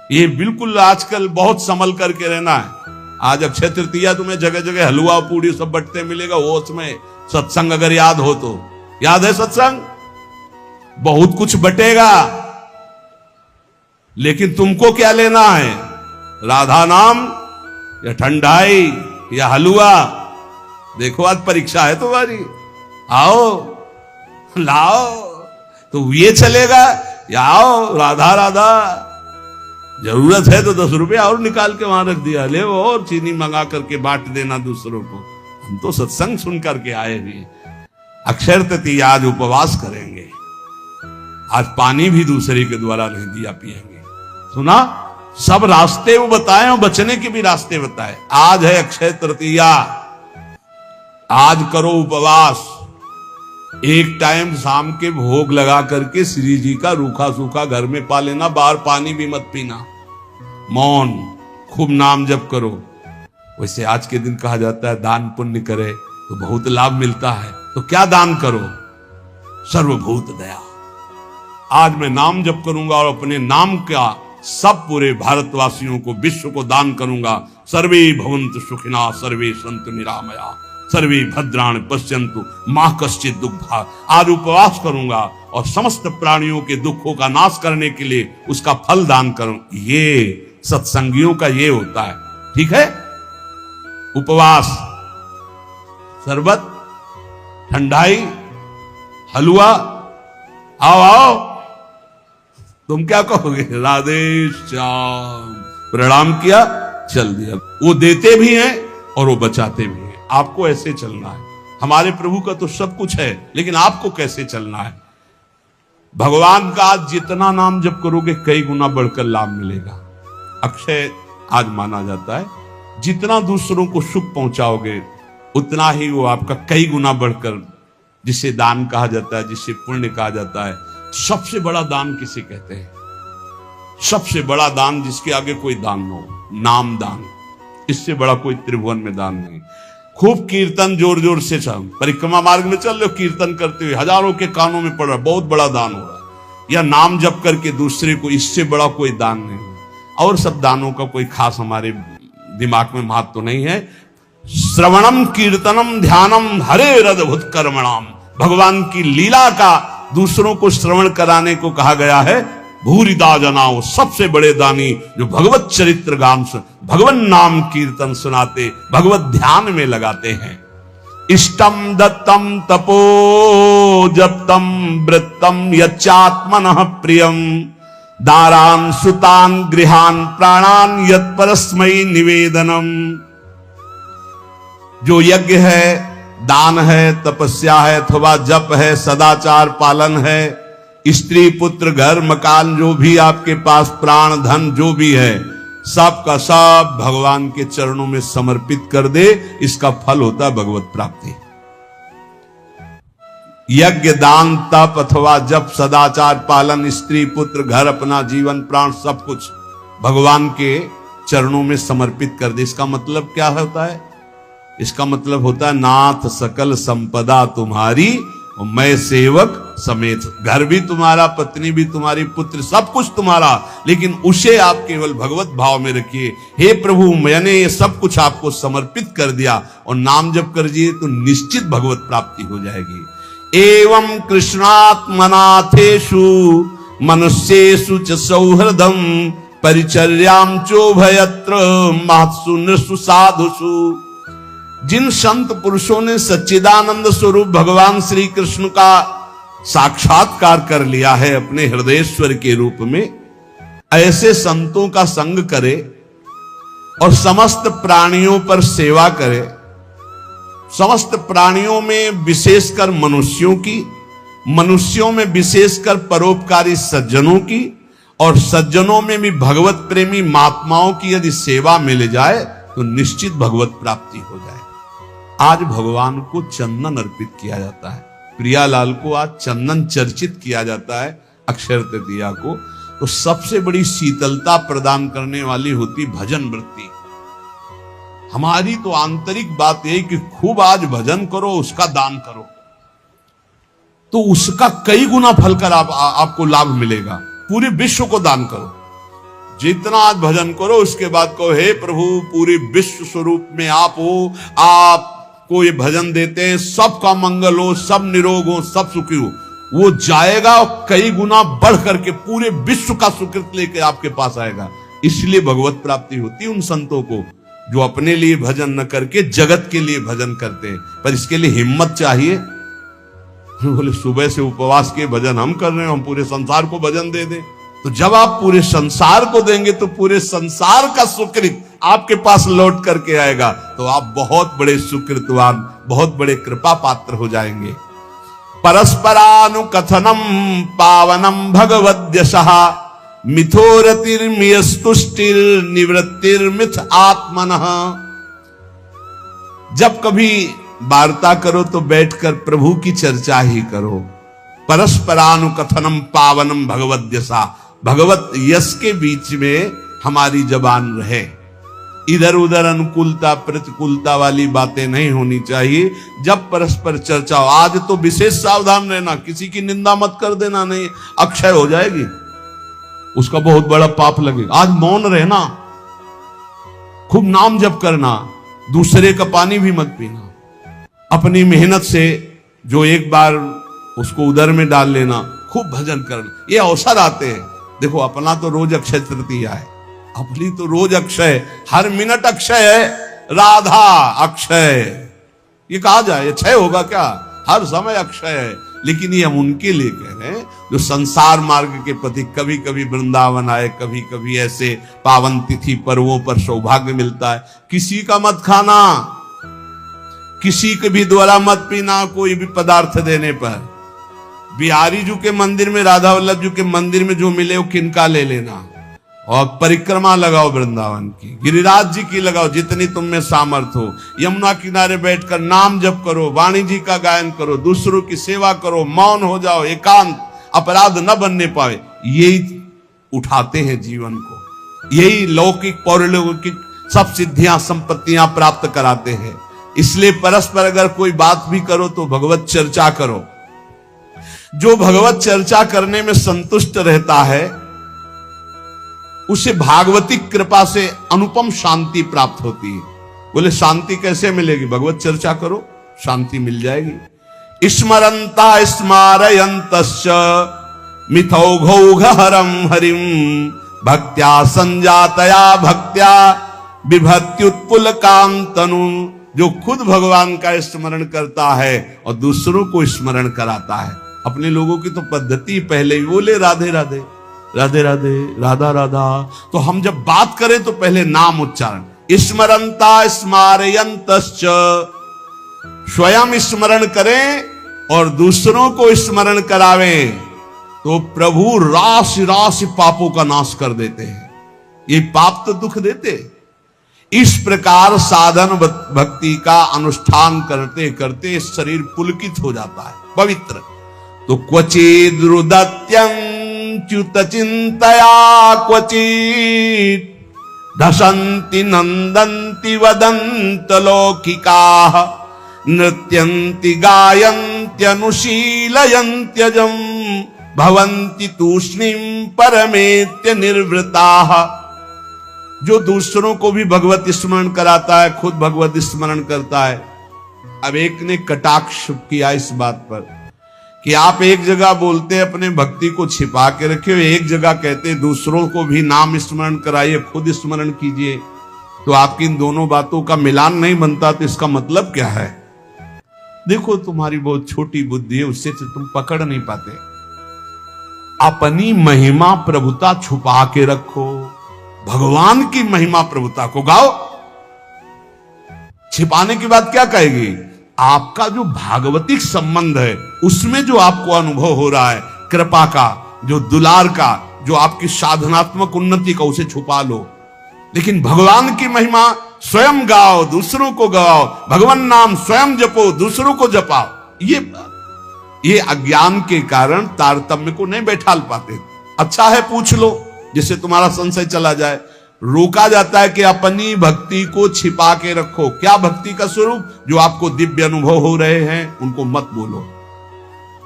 ये बिल्कुल आजकल बहुत संभल करके रहना है। आज अक्षय तृतीया तुम्हें जगह जगह हलवा पूड़ी सब बटते मिलेगा, वो उसमें सत्संग अगर याद हो तो। याद है सत्संग? बहुत कुछ बटेगा, लेकिन तुमको क्या लेना है? राधा नाम या ठंडाई या हलवा? देखो आज परीक्षा है तुम्हारी, आओ लाओ, तो ये चलेगा या आओ राधा राधा। जरूरत है तो 10 रुपये और निकाल के वहां रख दिया, ले वो और चीनी मंगा करके बांट देना दूसरों को। हम तो सत्संग सुन करके आए हुए। अक्षय तृतीया आज उपवास करेंगे, आज पानी भी दूसरे के द्वारा नहीं दिया पिएंगे। सुना, सब रास्ते वो बताए और बचने के भी रास्ते बताए। आज है अक्षय तृतीया, आज करो उपवास। एक टाइम शाम के भोग लगा करके श्री जी का रूखा सूखा घर में पा लेना, बाहर पानी भी मत पीना, मौन, खूब नाम जप करो। वैसे आज के दिन कहा जाता है दान पुण्य करे तो बहुत लाभ मिलता है। तो क्या दान करो? सर्वभूत दया। आज मैं नाम जप करूंगा और अपने नाम का सब पूरे भारतवासियों को, विश्व को दान करूंगा। सर्वे भवन्तु सुखिनः, सर्वे सन्तु निरामया, सर्वे भद्राणि पश्यन्तु मा कश्चित् दुःखभाग्। आज उपवास करूंगा और समस्त प्राणियों के दुखों का नाश करने के लिए उसका फल दान करूं। ये सत्संगियों का ये होता है, ठीक है? उपवास, शरबत, ठंडाई, हलवा, आओ आओ। तुम क्या कहोगे? राधे श्याम, प्रणाम किया, चल दिया। वो देते भी हैं और वो बचाते भी हैं। आपको ऐसे चलना है। हमारे प्रभु का तो सब कुछ है, लेकिन आपको कैसे चलना है? भगवान का आज जितना नाम जप करोगे कई गुना बढ़कर लाभ मिलेगा। अक्षय आज माना जाता है, जितना दूसरों को सुख पहुंचाओगे उतना ही वो आपका कई गुना बढ़कर, जिसे दान कहा जाता है, जिसे पुण्य कहा जाता है। सबसे बड़ा दान किसे कहते हैं? सबसे बड़ा दान जिसके आगे कोई दान न हो, नाम दान। इससे बड़ा कोई त्रिभुवन में दान नहीं। खूब कीर्तन जोर जोर से चल, परिक्रमा मार्ग में चल लो, कीर्तन करते हुए हजारों के कानों में पड़ रहा, बहुत बड़ा दान हो रहा है। या नाम जप करके दूसरे को, इससे बड़ा कोई दान नहीं। और सब दानों का कोई खास हमारे दिमाग में महत्व तो नहीं है। श्रवणम कीर्तनम ध्यानम हरे रदभुत कर्मणाम। भगवान की लीला का दूसरों को श्रवण कराने को कहा गया है। भूरिदा जनाओ, सबसे बड़े दानी जो भगवत चरित्र गान सुन, भगवान नाम कीर्तन सुनाते, भगवत ध्यान में लगाते हैं। इष्टम दत्तम तपो जप्तम वृत्तम यच्चात्मनः प्रियम, दारान सुतान गृहान प्राणान यत् परस्मै निवेदनम। जो यज्ञ है, दान है, तपस्या है, अथवा जप है, सदाचार पालन है, स्त्री पुत्र घर मकान जो भी आपके पास, प्राण धन जो भी है, सब का सब भगवान के चरणों में समर्पित कर दे, इसका फल होता है भगवत प्राप्ति। यज्ञ, दान, तप अथवा जप, सदाचार पालन, स्त्री पुत्र घर, अपना जीवन प्राण सब कुछ भगवान के चरणों में समर्पित कर दे। इसका मतलब क्या होता है? इसका मतलब होता है नाथ सकल संपदा तुम्हारी और मैं सेवक समेत। घर भी तुम्हारा, पत्नी भी तुम्हारी, पुत्र सब कुछ तुम्हारा, लेकिन उसे आप केवल भगवत भाव में रखिए। हे प्रभु, मैंने ये सब कुछ आपको समर्पित कर दिया और नाम जप कर दिए तो निश्चित भगवत प्राप्ति हो जाएगी। एवं कृष्णात्मनाथेषु मनुष्येषु च सौहृदम परिचर्यां चोभयत्र महत्सु नृषु साधुषु। जिन संत पुरुषों ने सच्चिदानंद स्वरूप भगवान श्री कृष्ण का साक्षात्कार कर लिया है अपने हृदयेश्वर के रूप में, ऐसे संतों का संग करे और समस्त प्राणियों पर सेवा करे। समस्त प्राणियों में विशेषकर मनुष्यों की, मनुष्यों में विशेषकर परोपकारी सज्जनों की, और सज्जनों में भी भगवत प्रेमी महात्माओं की यदि सेवा मिल जाए तो निश्चित भगवत प्राप्ति हो जाए। आज भगवान को चंदन अर्पित किया जाता है। प्रियालाल को आज चंदन चर्चित किया जाता है अक्षय तृतीया को। तो सबसे बड़ी शीतलता प्रदान करने वाली होती भजन वृत्ति। हमारी तो आंतरिक बात यही कि खूब आज भजन करो, उसका दान करो, तो उसका कई गुना फल कर आपको लाभ मिलेगा। पूरे विश्व को दान करो। जितना आज भजन करो उसके बाद कहो हे प्रभु पूरे विश्व स्वरूप में आप हो, आपको ये भजन देते हैं, सबका मंगल हो, सब निरोग हो, सब सुखी हो। वो जाएगा और कई गुना बढ़ करके पूरे विश्व का सुकृत लेके आपके पास आएगा। इसलिए भगवत प्राप्ति होती है उन संतों को जो अपने लिए भजन न करके जगत के लिए भजन करते हैं। पर इसके लिए हिम्मत चाहिए। बोले सुबह से उपवास के भजन हम कर रहे हैं, हम पूरे संसार को भजन दे दें। तो जब आप पूरे संसार को देंगे तो पूरे संसार का सुकृत आपके पास लौट करके आएगा, तो आप बहुत बड़े सुकृतवान, बहुत बड़े कृपा पात्र हो जाएंगे। परस्परानुकथनम पावनम भगवद्यशः मिथोरतिर्मियस्तुष्टिर निवृत्तिर्मिथ आत्मनः। जब कभी वार्ता करो तो बैठकर प्रभु की चर्चा ही करो। परस्परानुकथनम पावनम भगवद्यशः, भगवत यश के बीच में हमारी जबान रहे। इधर उधर अनुकूलता प्रतिकूलता वाली बातें नहीं होनी चाहिए। जब परस्पर चर्चा हो, आज तो विशेष सावधान रहना, किसी की निंदा मत कर देना, नहीं अक्षय हो जाएगी, उसका बहुत बड़ा पाप लगेगा। आज मौन रहना, खूब नाम जप करना, दूसरे का पानी भी मत पीना, अपनी मेहनत से जो एक बार उसको उदर में डाल लेना, खूब भजन करना, ये अवसर आते हैं। देखो अपना तो रोज अक्षय तृतीया है, अपनी तो रोज अक्षय, हर मिनट अक्षय है, राधा अक्षय, ये कहा जाए क्षय होगा क्या? हर समय अक्षय है। लेकिन ये हम उनके लिए कह रहे हैं जो संसार मार्ग के प्रति कभी कभी वृंदावन आए, कभी कभी ऐसे पावन तिथि पर्वों पर सौभाग्य मिलता है। किसी का मत खाना, किसी के भी द्वारा मत पीना, कोई भी पदार्थ देने पर। बिहारी जी के मंदिर में, राधा वल्लभ जी के मंदिर में जो मिले वो किनका ले लेना, और परिक्रमा लगाओ वृंदावन की, गिरिराज जी की लगाओ, जितनी तुम में सामर्थ हो। यमुना किनारे बैठकर नाम जप करो, वाणी जी का गायन करो, दूसरों की सेवा करो, मौन हो जाओ, एकांत, अपराध न बनने पाए। यही उठाते हैं जीवन को, यही लौकिक पौरलौकिक सब सिद्धियां संपत्तियां प्राप्त कराते हैं। इसलिए परस्पर अगर कोई बात भी करो तो भगवत चर्चा करो। जो भगवत चर्चा करने में संतुष्ट रहता है उसे भागवती कृपा से अनुपम शांति प्राप्त होती है। बोले शांति कैसे मिलेगी? भगवत चर्चा करो, शांति मिल जाएगी। स्मरंता स्मारयन्तश्च मिथौघौघहरं हरिं भक्त्या संजातया भक्त्या बिभत्युत्पुलकांतनु। जो खुद भगवान का स्मरण करता है और दूसरों को स्मरण कराता है। अपने लोगों की तो पद्धति पहले ही बोले राधे राधे राधे राधे राधा राधा, तो हम जब बात करें तो पहले नाम उच्चारण। स्मरंता स्मारयन्तश्च, स्वयं स्मरण करें और दूसरों को स्मरण करावें तो प्रभु राशि राशि पापों का नाश कर देते हैं। ये पाप तो दुख देते। इस प्रकार साधन भक्ति का अनुष्ठान करते करते शरीर पुलकित हो जाता है, पवित्र। तो क्वचिद्रुदत्यंच्युत चिंतया क्वचित् धसन्ति नंदन्ति वदन्त लौकिकाः नृत्यन्ति गायन्त्यनुशीलयन्त्यजम् भवन्ति तूष्णीं परमेत्य निर्वृताः। जो दूसरों को भी भगवत स्मरण कराता है, खुद भगवत स्मरण करता है। अब एक ने कटाक्ष किया इस बात पर कि आप एक जगह बोलते अपने भक्ति को छिपा के रखे हो, एक जगह कहते दूसरों को भी नाम स्मरण कराइए, खुद स्मरण कीजिए। तो आपकी इन दोनों बातों का मिलान नहीं बनता, तो इसका मतलब क्या है? देखो तुम्हारी बहुत छोटी बुद्धि है, उससे तुम पकड़ नहीं पाते। अपनी महिमा प्रभुता छुपा के रखो, भगवान की महिमा प्रभुता को गाओ। छिपाने की बात क्या कहेगी? आपका जो भागवतिक संबंध है उसमें जो आपको अनुभव हो रहा है, कृपा का, जो दुलार का, जो आपकी साधनात्मक उन्नति का, उसे छुपा लो। लेकिन भगवान की महिमा स्वयं गाओ, दूसरों को गाओ, भगवान नाम स्वयं जपो, दूसरों को जपाओ। ये अज्ञान के कारण तारतम्य को नहीं बैठाल पाते। अच्छा है पूछ लो, जिससे तुम्हारा संशय चला जाए। रोका जाता है कि अपनी भक्ति को छिपा के रखो। क्या भक्ति का स्वरूप? जो आपको दिव्य अनुभव हो रहे हैं उनको मत बोलो।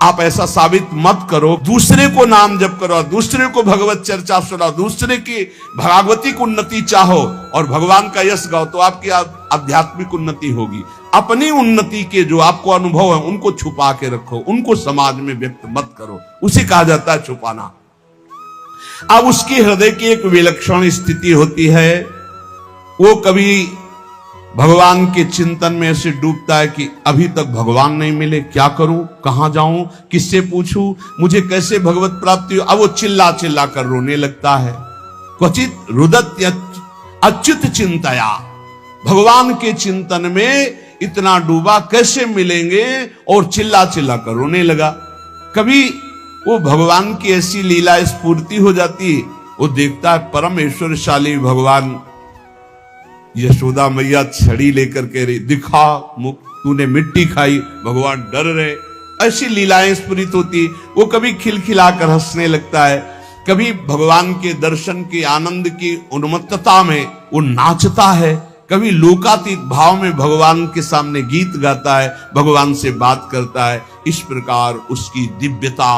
आप ऐसा साबित मत करो। दूसरे को नाम जप करो, दूसरे को भगवत चर्चा सुनाओ, दूसरे की भागवतिक उन्नति चाहो और भगवान का यश गाओ, तो आपकी आध्यात्मिक उन्नति होगी। अपनी उन्नति के जो आपको अनुभव है उनको छुपा के रखो, उनको समाज में व्यक्त मत करो, उसे कहा जाता है छुपाना। अब उसकी हृदय की एक विलक्षण स्थिति होती है, वो कभी भगवान के चिंतन में ऐसे डूबता है कि अभी तक भगवान नहीं मिले, क्या करूं, कहां जाऊं, किससे पूछूं, मुझे कैसे भगवत प्राप्ति हो। अब वो चिल्ला चिल्ला कर रोने लगता है। क्वचित रुदत अच्युत चिंतया, भगवान के चिंतन में इतना डूबा, कैसे मिलेंगे, और चिल्ला चिल्ला कर रोने लगा। कभी वो भगवान की ऐसी लीला स्फूर्ति हो जाती, वो देखता है परम ऐश्वर्यशाली भगवान, यशोदा मैया छड़ी लेकर के रही, दिखा मुख, तूने मिट्टी खाई, भगवान डर रहे, ऐसी लीलाएं स्फुरित होती। वो कभी खिलखिलाकर हंसने लगता है, कभी भगवान के दर्शन की आनंद की उन्मत्तता में वो नाचता है, कभी लोकातीत भाव में भगवान के सामने गीत गाता है, भगवान से बात करता है। इस प्रकार उसकी दिव्यता,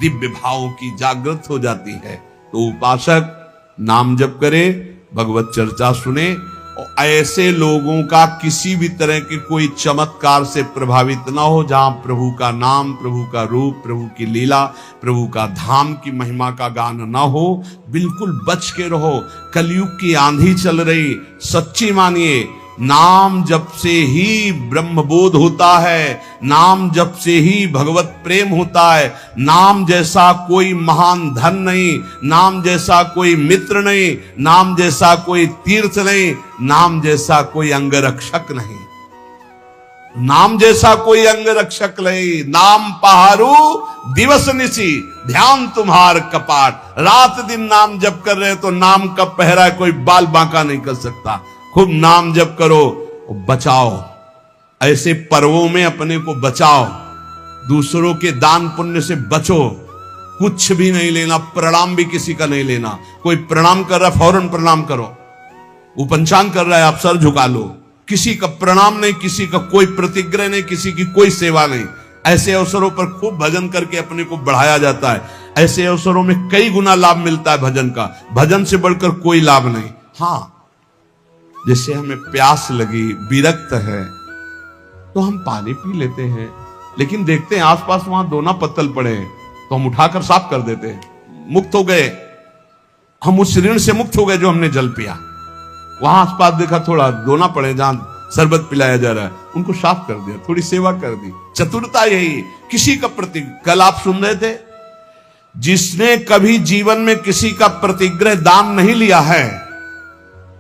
दिव्य भावों की जागृत हो जाती है। तो उपासक नाम जप करे, भगवत चर्चा सुने, और ऐसे लोगों का किसी भी तरह के कोई चमत्कार से प्रभावित ना हो, जहां प्रभु का नाम, प्रभु का रूप, प्रभु की लीला, प्रभु का धाम की महिमा का गान ना हो, बिल्कुल बच के रहो। कलयुग की आंधी चल रही, सच्ची मानिए, नाम जप से ही ब्रह्मबोध होता है, नाम जप से ही भगवत प्रेम होता है। नाम जैसा कोई महान धन नहीं, नाम जैसा कोई मित्र नहीं, नाम जैसा कोई तीर्थ नहीं, नाम जैसा कोई अंगरक्षक नहीं, नाम जैसा कोई अंगरक्षक नहीं। नाम पहारू दिवस निसी, ध्यान तुम्हार कपाट। रात दिन नाम जप कर रहे तो नाम का पहरा कोई बाल बांका नहीं कर सकता। खूब नाम जप करो, बचाओ, ऐसे पर्वों में अपने को बचाओ, दूसरों के दान पुण्य से बचो। कुछ भी नहीं लेना, प्रणाम भी किसी का नहीं लेना। कोई प्रणाम कर रहा है फौरन प्रणाम करो, वो पंचांग कर रहा है आप सर झुका लो, किसी का प्रणाम नहीं, किसी का कोई प्रतिग्रह नहीं, किसी की कोई सेवा नहीं। ऐसे अवसरों पर खूब भजन करके अपने को बढ़ाया जाता है। ऐसे अवसरों में कई गुना लाभ मिलता है भजन का, भजन से बढ़कर कोई लाभ नहीं। हाँ, जैसे हमें प्यास लगी, विरक्त है, तो हम पानी पी लेते हैं, लेकिन देखते हैं आसपास वहां दोना पत्तल पड़े हैं तो हम उठाकर साफ कर देते हैं, मुक्त हो गए, हम उस ऋण से मुक्त हो गए जो हमने जल पिया। वहां आसपास देखा थोड़ा दोना पड़े जहां शरबत पिलाया जा रहा है, उनको साफ कर दिया, थोड़ी सेवा कर दी। चतुरता यही, किसी का प्रति, कल आप सुन रहे थे, जिसने कभी जीवन में किसी का प्रतिग्रह दान नहीं लिया है,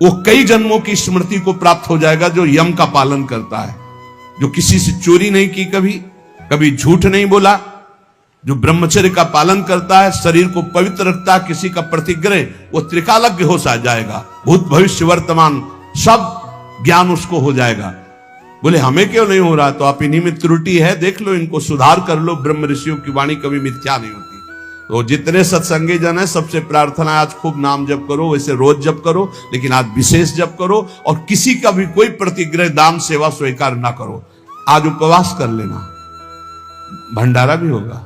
वो कई जन्मों की स्मृति को प्राप्त हो जाएगा, जो यम का पालन करता है, जो किसी से चोरी नहीं की, कभी झूठ नहीं बोला, जो ब्रह्मचर्य का पालन करता है, शरीर को पवित्र रखता है, किसी का प्रतिग्रह, वो त्रिकालज्ञ हो जाएगा, भूत भविष्य वर्तमान सब ज्ञान उसको हो जाएगा। बोले हमें क्यों नहीं हो रहा? तो आप इन्हीं में त्रुटि है, देख लो, इनको सुधार कर लो। ब्रह्म ऋषियों की वाणी कभी मिथ्या नहीं होती। तो जितने सत्संगी जन है, सबसे प्रार्थना है आज खूब नाम जप करो, वैसे रोज जप करो, लेकिन आज विशेष जप करो, और किसी का भी कोई प्रतिग्रह दान सेवा स्वीकार ना करो। आज उपवास कर लेना, भंडारा भी होगा,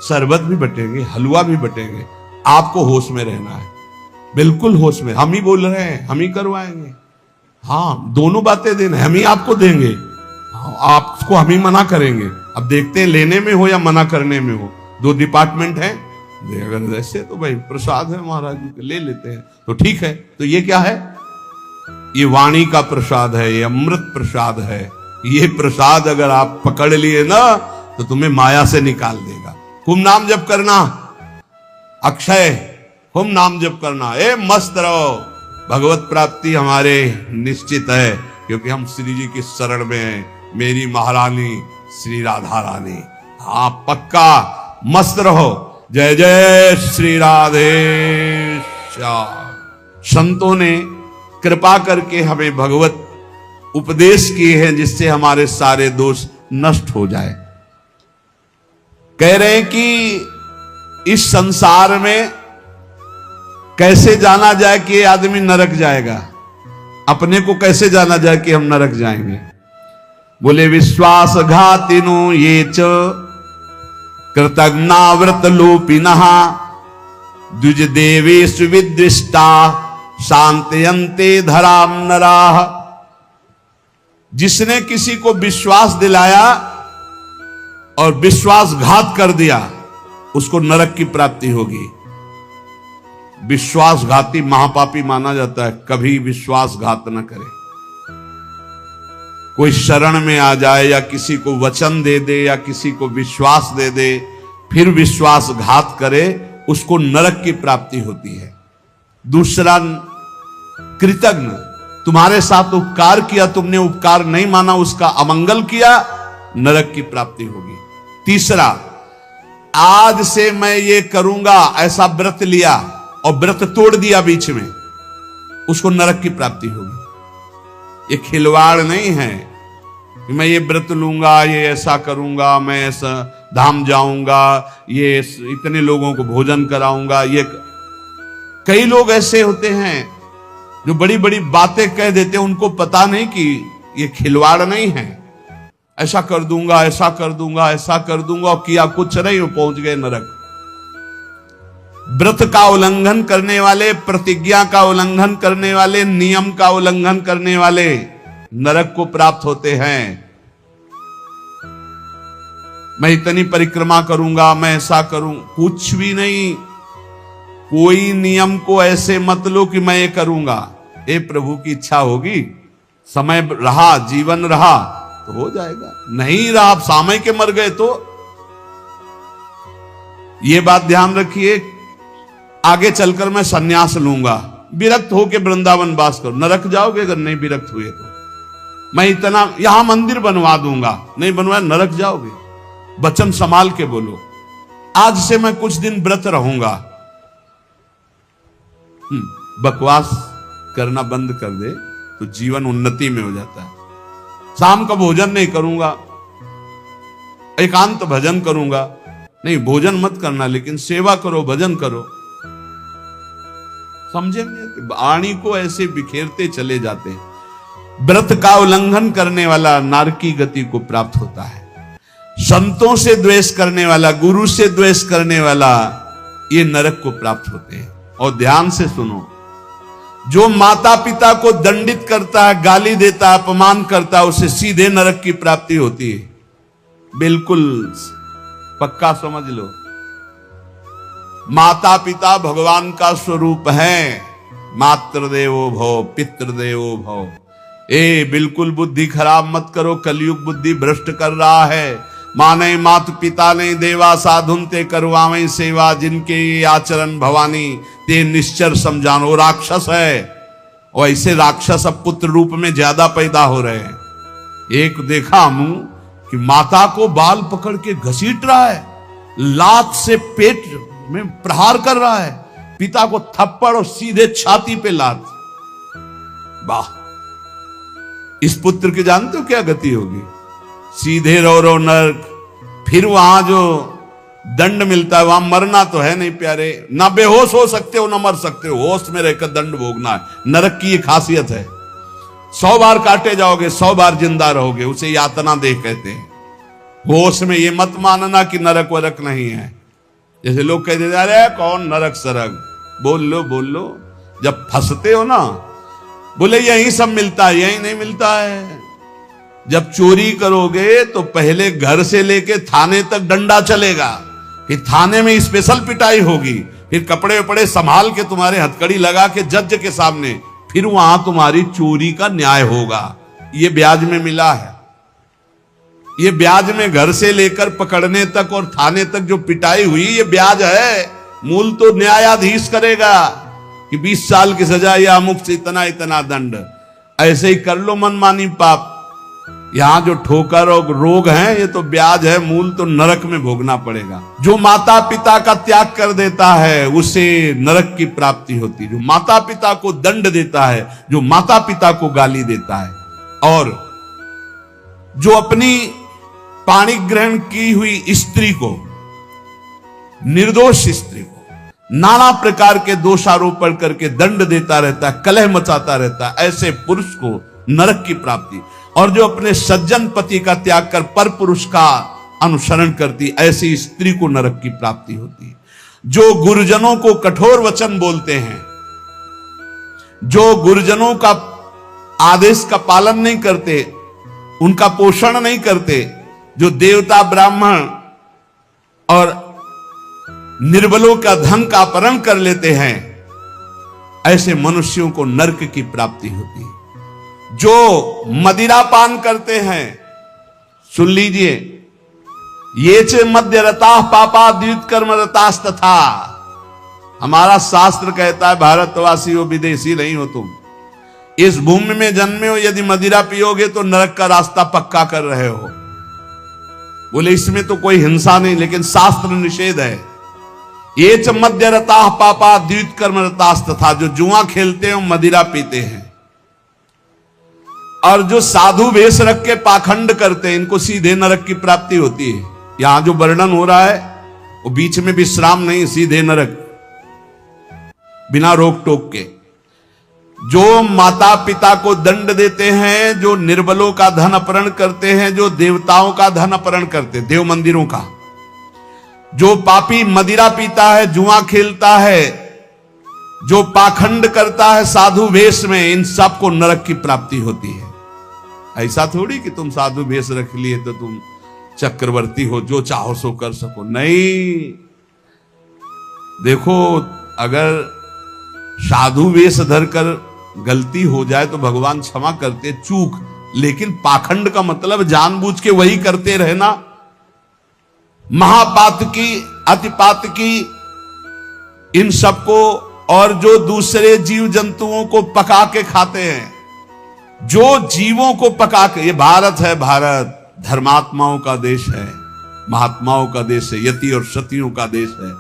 शरबत भी बटेंगे, हलवा भी बटेंगे, आपको होश में रहना है, बिल्कुल होश में। हम ही बोल रहे हैं, हम ही करवाएंगे, हाँ, दोनों बातें देना, हम ही आपको देंगे, आपको हम ही मना करेंगे। अब देखते हैं लेने में हो या मना करने में हो, दो डिपार्टमेंट है। अगर ऐसे तो भाई प्रसाद है महाराज जी के, ले लेते हैं, तो ठीक है। तो ये क्या है? ये वाणी का प्रसाद है, ये अमृत प्रसाद है। ये प्रसाद अगर आप पकड़ लिए ना, तो तुम्हें माया से निकाल देगा। खूब नाम जप करना, अक्षय, खूब नाम जप करना, मस्त रहो। भगवत प्राप्ति हमारे निश्चित है, क्योंकि हम श्री जी की शरण में हैं। मेरी महारानी श्री राधा रानी, हाँ पक्का, मस्त रहो। जय जय श्री राधे श्याम। संतों ने कृपा करके हमें भगवत उपदेश किए हैं, जिससे हमारे सारे दोष नष्ट हो जाए। कह रहे हैं कि इस संसार में कैसे जाना जाए कि आदमी नरक जाएगा, अपने को कैसे जाना जाए कि हम नरक जाएंगे। बोले विश्वासघातिनो ये च कृतज्ञाव्रत लोपिनः द्विज देवेषु विदृष्टा शांतयन्ते धराम नराः। जिसने किसी को विश्वास दिलाया और विश्वासघात कर दिया उसको नरक की प्राप्ति होगी। विश्वासघाती महापापी माना जाता है, कभी विश्वासघात न करे। कोई शरण में आ जाए या किसी को वचन दे दे या किसी को विश्वास दे दे फिर विश्वासघात करे, उसको नरक की प्राप्ति होती है। दूसरा, कृतज्ञ, तुम्हारे साथ उपकार किया, तुमने उपकार नहीं माना, उसका अमंगल किया, नरक की प्राप्ति होगी। तीसरा, आज से मैं ये करूंगा ऐसा व्रत लिया और व्रत तोड़ दिया बीच में, उसको नरक की प्राप्ति होगी। ये खिलवाड़ नहीं है कि मैं ये व्रत लूंगा, ये ऐसा करूंगा, मैं ऐसा धाम जाऊंगा, ये इतने लोगों को भोजन कराऊंगा। ये कई लोग ऐसे होते हैं जो बड़ी बड़ी बातें कह देते हैं, उनको पता नहीं कि ये खिलवाड़ नहीं है। ऐसा कर दूंगा, ऐसा कर दूंगा, ऐसा कर दूंगा, और किया कुछ नहीं, वो पहुंच गए नरक। व्रत का उल्लंघन करने वाले, प्रतिज्ञा का उल्लंघन करने वाले, नियम का उल्लंघन करने वाले नरक को प्राप्त होते हैं। मैं इतनी परिक्रमा करूंगा, मैं ऐसा करूं, कुछ भी नहीं। कोई नियम को ऐसे मत लो कि मैं ये करूंगा। ए प्रभु की इच्छा होगी, समय रहा, जीवन रहा तो हो जाएगा, नहीं रहा, आप सामय के मर गए तो। ये बात ध्यान रखिए, आगे चलकर मैं सन्यास लूंगा, विरक्त होके वृंदावन वास करो, नरक जाओगे अगर नहीं विरक्त हुए तो। मैं इतना यहां मंदिर बनवा दूंगा, नहीं बनवाया नरक जाओगे। वचन संभाल के बोलो, आज से मैं कुछ दिन व्रत रहूंगा। बकवास करना बंद कर दे तो जीवन उन्नति में हो जाता है। शाम का भोजन नहीं करूंगा, एकांत भजन करूंगा, नहीं भोजन मत करना, लेकिन सेवा करो, भजन करो। समझेंगे, वाणी को ऐसे बिखेरते चले जाते हैं। व्रत का उल्लंघन करने वाला नारकी गति को प्राप्त होता है। संतों से द्वेष करने वाला, गुरु से द्वेष करने वाला, ये नरक को प्राप्त होते हैं। और ध्यान से सुनो, जो माता पिता को दंडित करता है, गाली देता है, अपमान करता है, उसे सीधे नरक की प्राप्ति होती है। बिल्कुल पक्का समझ लो। माता पिता भगवान का स्वरूप है। मातृदेवो भव, पितृदेवो भव। बिल्कुल बुद्धि खराब मत करो, कलयुग बुद्धि भ्रष्ट कर रहा है। माने मात पिता ने देवा साधुन ते करवावे सेवा, जिनके ये आचरण भवानी ते निश्चर समझानो। राक्षस है, और ऐसे राक्षस अब पुत्र रूप में ज्यादा पैदा हो रहे हैं। एक देखा हूं कि माता को बाल पकड़ के घसीट रहा है, लात से पेट में प्रहार कर रहा है, पिता को थप्पड़ और सीधे छाती पे लात। वाह, इस पुत्र की जानते हो क्या गति होगी? सीधे रो नरक। फिर वहां जो दंड मिलता है, वहां मरना तो है नहीं प्यारे, ना बेहोश हो सकते हो ना मर सकते हो, होश में रहकर दंड भोगना है। नरक की ये खासियत है। 100 बार काटे जाओगे, 100 बार जिंदा रहोगे, उसे यातना देह कहते हैं। होश में ये मत मानना कि नरक वरक नहीं है। जैसे लोग कहते जा रहे कौन नरक सरक, बोल लो, जब फंसते हो ना, बोले यही सब मिलता है, यही नहीं मिलता है। जब चोरी करोगे तो पहले घर से लेके थाने तक डंडा चलेगा, फिर थाने में स्पेशल पिटाई होगी, फिर कपड़े वपड़े संभाल के तुम्हारे हथकड़ी लगा के जज के सामने, फिर वहां तुम्हारी चोरी का न्याय होगा। ये ब्याज में मिला है। ये ब्याज में घर से लेकर पकड़ने तक और थाने तक जो पिटाई हुई, ये ब्याज है। मूल तो न्यायाधीश करेगा कि 20 साल की सजा या अमुक से इतना इतना दंड। ऐसे ही कर लो मनमानी पाप। यहां जो ठोकर और रोग हैं, ये तो ब्याज है, मूल तो नरक में भोगना पड़ेगा। जो माता पिता का त्याग कर देता है उसे नरक की प्राप्ति होती है। जो माता पिता को दंड देता है, जो माता पिता को गाली देता है, और जो अपनी पाणी ग्रहण की हुई स्त्री को, निर्दोष स्त्री को नाना प्रकार के दोषारोपण करके दंड देता रहता है, कलह मचाता रहता है, ऐसे पुरुष को नरक की प्राप्ति। और जो अपने सज्जन पति का त्याग कर पर पुरुष का अनुसरण करती, ऐसी स्त्री को नरक की प्राप्ति होती है। जो गुरुजनों को कठोर वचन बोलते हैं, जो गुरुजनों का आदेश का पालन नहीं करते, उनका पोषण नहीं करते, जो देवता ब्राह्मण और निर्बलों का धन का अपहरण कर लेते हैं, ऐसे मनुष्यों को नरक की प्राप्ति होती है। जो मदिरा पान करते हैं, सुन लीजिए, ये च मध्य रता पापा द्वित कर्म रतास तथा। हमारा शास्त्र कहता है भारतवासी हो, विदेशी नहीं हो तुम, इस भूमि में जन्मे हो, यदि मदिरा पियोगे तो नरक का रास्ता पक्का कर रहे हो। बोले इसमें तो कोई हिंसा नहीं, लेकिन शास्त्र निषेध है। ये च मध्य रता पापा द्वित कर्म रतास तथा। जो जुआ खेलते हैं मदिरा पीते हैं, और जो साधु वेश रख के पाखंड करते हैं, इनको सीधे नरक की प्राप्ति होती है। यहां जो वर्णन हो रहा है वो बीच में विश्राम नहीं, सीधे नरक, बिना रोक टोक के। जो माता पिता को दंड देते हैं, जो निर्बलों का धन अपहरण करते हैं, जो देवताओं का धन अपहरण करते हैं, देव मंदिरों का, जो पापी मदिरा पीता है, जुआ खेलता है, जो पाखंड करता है साधु वेश में, इन सब को नरक की प्राप्ति होती है। ऐसा थोड़ी कि तुम साधु वेश रख लिए तो तुम चक्रवर्ती हो, जो चाहो सो कर सको, नहीं। देखो, अगर साधु वेश धरकर गलती हो जाए तो भगवान क्षमा करते, चूक, लेकिन पाखंड का मतलब जानबूझ के वही करते रहना, महापात की, अतिपात की, इन सबको, और जो दूसरे जीव जंतुओं को पका के खाते हैं, जो जीवों को पका के, ये भारत है, भारत धर्मात्माओं का देश है, महात्माओं का देश है, यति और सतियों का देश है।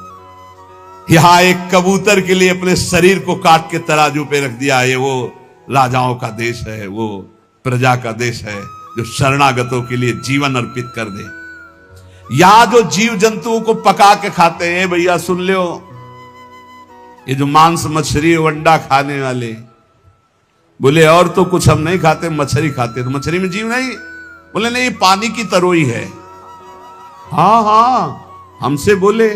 यहां एक कबूतर के लिए अपने शरीर को काट के तराजू पे रख दिया है। वो राजाओं का देश है, वो प्रजा का देश है, जो शरणागतों के लिए जीवन अर्पित कर दे। यहां जो जीव जंतुओं को पका के खाते हैं, भैया सुन लो, ये जो मांस मछली अंडा खाने वाले, बोले और तो कुछ हम नहीं खाते, मछली खाते। तो मछली में जीव नहीं? बोले नहीं, पानी की तरोई है। हाँ हाँ, हमसे बोले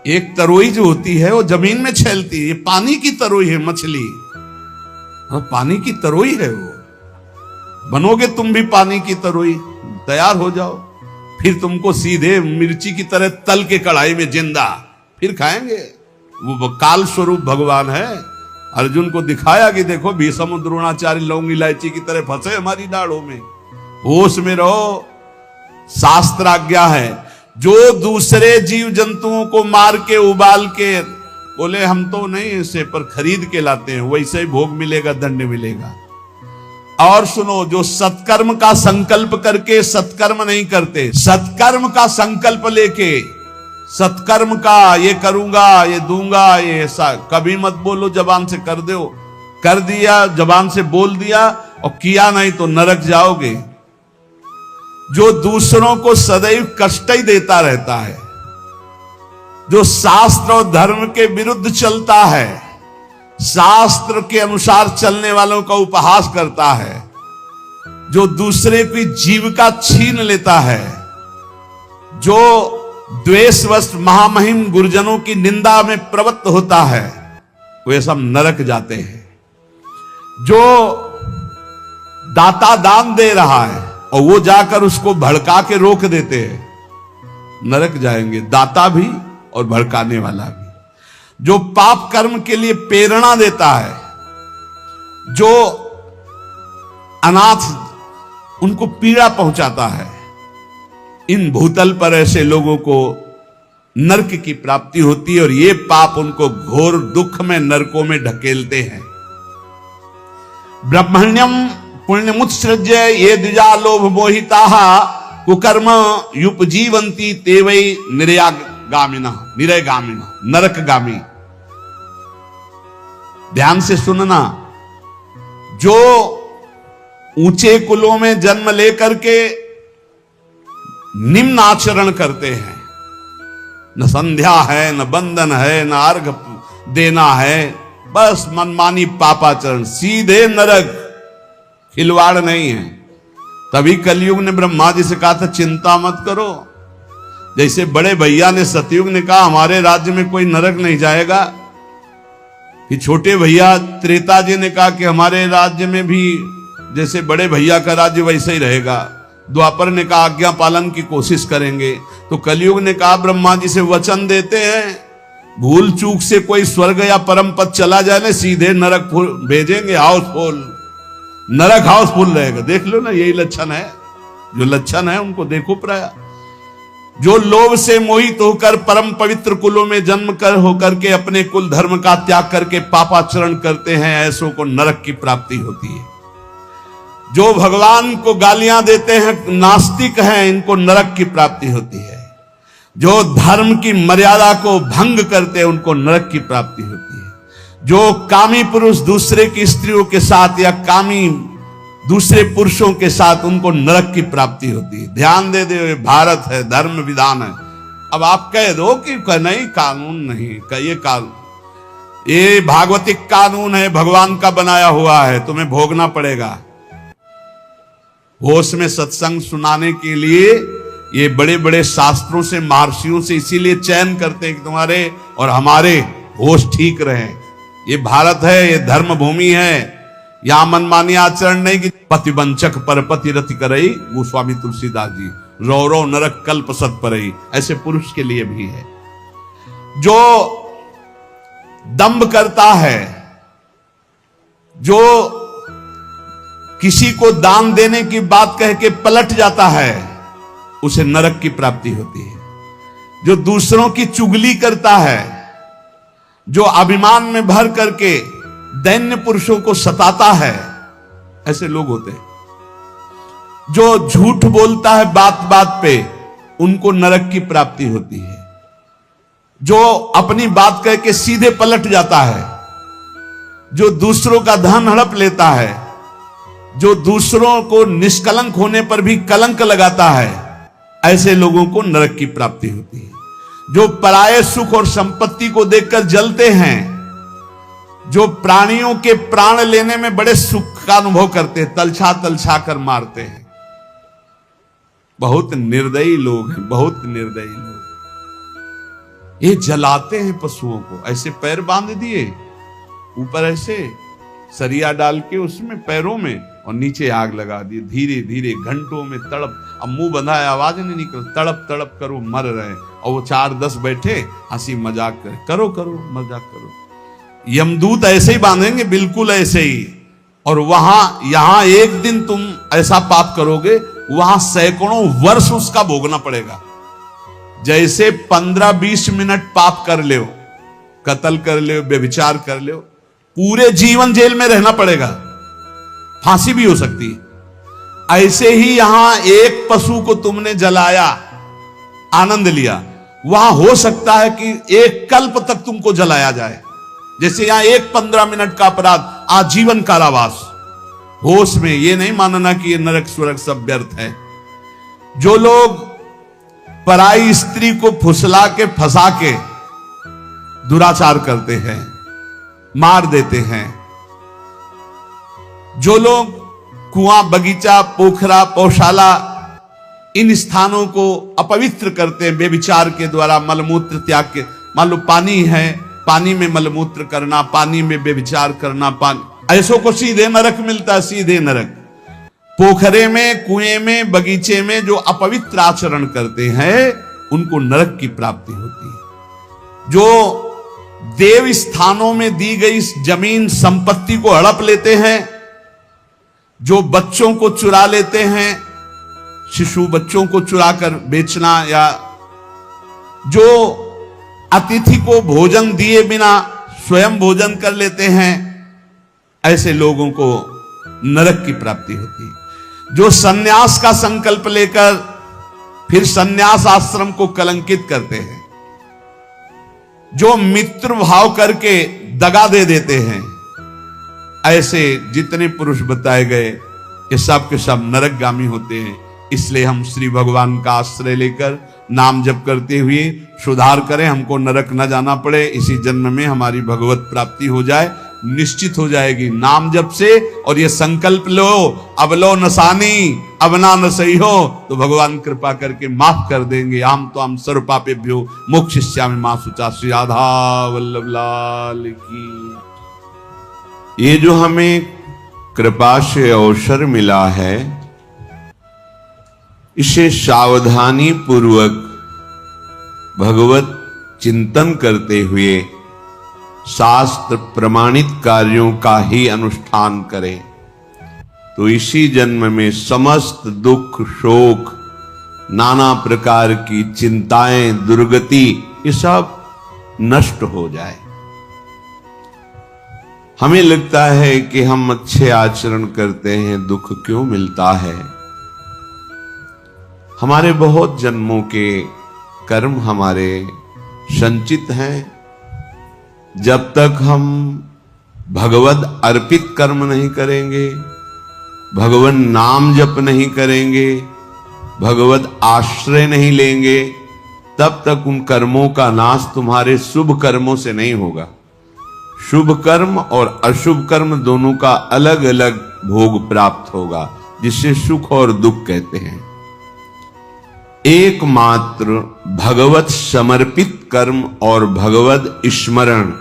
एक तरोई जो होती है वो जमीन में छेलती है, ये पानी की तरोई है मछली। हाँ, पानी की तरोई है वो। बनोगे तुम भी पानी की तरोई, तैयार हो जाओ, फिर तुमको सीधे मिर्ची की तरह तल के कढ़ाई में जिंदा फिर खाएंगे। वो काल स्वरूप भगवान है। अर्जुन को दिखाया कि देखो भीष्म द्रोणाचार्य लौंग इलायची की तरह फंसे हमारी दाढ़ों में, होश में रहो, शास्त्र आज्ञा है। जो दूसरे जीव जंतुओं को मार के उबाल के, बोले हम तो नहीं इसे पर खरीद के लाते हैं, वैसे ही भोग मिलेगा, दंड मिलेगा। और सुनो, जो सत्कर्म का संकल्प करके सत्कर्म नहीं करते, सत्कर्म का संकल्प लेके, सत्कर्म का ये करूंगा, ये दूंगा, ये ऐसा कभी मत बोलो, जबान से कर दो, कर दिया, जबान से बोल दिया और किया नहीं तो नरक जाओगे। जो दूसरों को सदैव कष्ट ही देता रहता है, जो शास्त्र और धर्म के विरुद्ध चलता है, शास्त्र के अनुसार चलने वालों का उपहास करता है, जो दूसरे की जीविका छीन लेता है, जो द्वेषवश महामहिम गुरुजनों की निंदा में प्रवृत्त होता है, वे सब नरक जाते हैं। जो दाता दान दे रहा है और वो जाकर उसको भड़का के रोक देते हैं, नरक जाएंगे, दाता भी और भड़काने वाला भी। जो पाप कर्म के लिए प्रेरणा देता है, जो अनाथ उनको पीड़ा पहुंचाता है, इन भूतल पर ऐसे लोगों को नरक की प्राप्ति होती है और ये पाप उनको घोर दुख में, नरकों में ढकेलते हैं। ब्रह्मण्यम पुण्यमुत्सृज्य ये द्विजा लोभ मोहिताः कुकर्म युपजीवन्ति ते वै निरयगामिनः नरकगामी। ध्यान से सुनना, जो ऊंचे कुलों में जन्म लेकर के निम्न आचरण करते हैं, न संध्या है, न बंधन है, न अर्घ देना है, बस मनमानी पापाचरण, सीधे नरक, खिलवाड़ नहीं है। तभी कलयुग ने ब्रह्मा जी से कहा था चिंता मत करो। जैसे बड़े भैया ने सतयुग ने कहा हमारे राज्य में कोई नरक नहीं जाएगा, कि छोटे भैया त्रेता जी ने कहा कि हमारे राज्य में भी जैसे बड़े भैया का राज्य वैसे ही रहेगा। द्वापर ने कहा आज्ञा पालन की कोशिश करेंगे। तो कलयुग ने कहा ब्रह्मा जी से वचन देते हैं, भूल चूक से कोई स्वर्ग या परम पद चला जाए ना, सीधे नरक भेजेंगे, हाउसफुल, नरक हाउसफुल रहेगा। देख लो ना, यही लक्षण है, जो लक्षण है उनको देखो प्राय। जो लोभ से मोहित होकर परम पवित्र कुलों में जन्म कर होकर के अपने कुल धर्म का त्याग करके पापाचरण करते हैं, ऐसों को नरक की प्राप्ति होती है। जो भगवान को गालियां देते हैं, नास्तिक हैं, इनको नरक की प्राप्ति होती है। जो धर्म की मर्यादा को भंग करते हैं, उनको नरक की प्राप्ति होती है। जो कामी पुरुष दूसरे की स्त्रियों के साथ या कामी दूसरे पुरुषों के साथ, उनको नरक की प्राप्ति होती है। ध्यान दे दे, भारत है, धर्म विधान है। अब आप कह दो कि नहीं कानून नहीं, ये कानून, ये भागवतिक कानून है, भगवान का बनाया हुआ है, तुम्हें भोगना पड़ेगा। होश में सत्संग सुनाने के लिए ये बड़े बड़े शास्त्रों से, महर्षियों से इसीलिए चयन करते हैं कि तुम्हारे और हमारे होश ठीक रहे। ये भारत है, ये धर्म भूमि है, यहां मनमानी आचरण नहीं कि पतिवंचक पर पति रति करई, गोस्वामी तुलसीदास जी, रो रो नरक कल्प सत परई, ऐसे पुरुष के लिए भी है। जो दंभ करता है, जो किसी को दान देने की बात कह के पलट जाता है, उसे नरक की प्राप्ति होती है। जो दूसरों की चुगली करता है, जो अभिमान में भर करके दैन्य पुरुषों को सताता है, ऐसे लोग होते हैं। जो झूठ बोलता है बात बात पे, उनको नरक की प्राप्ति होती है। जो अपनी बात कह के सीधे पलट जाता है, जो दूसरों का धन हड़प लेता है, जो दूसरों को निष्कलंक होने पर भी कलंक लगाता है, ऐसे लोगों को नरक की प्राप्ति होती है। जो पराये सुख और संपत्ति को देखकर जलते हैं, जो प्राणियों के प्राण लेने में बड़े सुख का अनुभव करते हैं, तलछा तलछा कर मारते हैं, बहुत निर्दयी लोग हैं, बहुत निर्दयी लोग। ये जलाते हैं पशुओं को, ऐसे पैर बांध दिए, ऊपर ऐसे सरिया डाल के उसमें पैरों में, और नीचे आग लगा दी। धीरे धीरे घंटों में तड़प, अब मुंह बंधा है, आवाज नहीं निकल, तड़प तड़प कर वो मर रहे हैं। और वो 4-10 बैठे हंसी मजाक करे, करो करो मजाक करो। यमदूत ऐसे ही बांधेंगे, बिल्कुल ऐसे ही। और वहां यहां एक दिन तुम ऐसा पाप करोगे, वहां सैकड़ों वर्ष उसका भोगना पड़ेगा। जैसे 15-20 मिनट पाप कर ले, कत्ल कर ले, व्यभिचार कर ले, पूरे जीवन जेल में रहना पड़ेगा, फांसी भी हो सकती है। ऐसे ही यहां एक पशु को तुमने जलाया, आनंद लिया, वहां हो सकता है कि एक कल्प तक तुमको जलाया जाए। जैसे यहां एक 15 मिनट का अपराध, आजीवन कारावास। होश में ये नहीं मानना कि ये नरक स्वर्ग सब व्यर्थ है। जो लोग पराई स्त्री को फुसला के फंसा के दुराचार करते हैं, मार देते हैं, जो लोग कुआं, बगीचा, पोखरा, पौशाला, इन स्थानों को अपवित्र करते हैं व्यभिचार के द्वारा, मलमूत्र त्याग के, मान लो पानी है, पानी में मलमूत्र करना, पानी में व्यभिचार करना, ऐसों को सीधे नरक मिलता है, सीधे नरक। पोखरे में, कुएं में, बगीचे में जो अपवित्र आचरण करते हैं, उनको नरक की प्राप्ति होती है। जो देव स्थानों में दी गई जमीन संपत्ति को हड़प लेते हैं, जो बच्चों को चुरा लेते हैं, शिशु बच्चों को चुरा कर बेचना, या जो अतिथि को भोजन दिए बिना स्वयं भोजन कर लेते हैं, ऐसे लोगों को नरक की प्राप्ति होती है। जो सन्यास का संकल्प लेकर फिर सन्यास आश्रम को कलंकित करते हैं, जो मित्र भाव करके दगा दे देते हैं, ऐसे जितने पुरुष बताए गए, ये सब के सब नरकगामी होते हैं। इसलिए हम श्री भगवान का आश्रय लेकर नाम जप करते हुए सुधार करें, हमको नरक न जाना पड़े, इसी जन्म में हमारी भगवत प्राप्ति हो जाए। निश्चित हो जाएगी नाम जप से। और ये संकल्प लो, अब लो नसानी, अब ना न सही हो, तो भगवान कृपा करके माफ कर देंगे। आम तो हम सर्व पापेभ्यो मोक्षयिष्यामि मा शुचा। श्री राधा वल्लभ लाल की। ये जो हमें कृपा से अवसर मिला है, इसे सावधानी पूर्वक भगवत चिंतन करते हुए शास्त्र प्रमाणित कार्यों का ही अनुष्ठान करें, तो इसी जन्म में समस्त दुख शोक, नाना प्रकार की चिंताएं, दुर्गति, ये सब नष्ट हो जाए। हमें लगता है कि हम अच्छे आचरण करते हैं, दुख क्यों मिलता है? हमारे बहुत जन्मों के कर्म हमारे संचित हैं। जब तक हम भगवद अर्पित कर्म नहीं करेंगे, भगवान नाम जप नहीं करेंगे, भगवत आश्रय नहीं लेंगे, तब तक उन कर्मों का नाश तुम्हारे शुभ कर्मों से नहीं होगा। शुभ कर्म और अशुभ कर्म दोनों का अलग अलग भोग प्राप्त होगा, जिसे सुख और दुख कहते हैं। एकमात्र भगवत समर्पित कर्म और भगवत स्मरण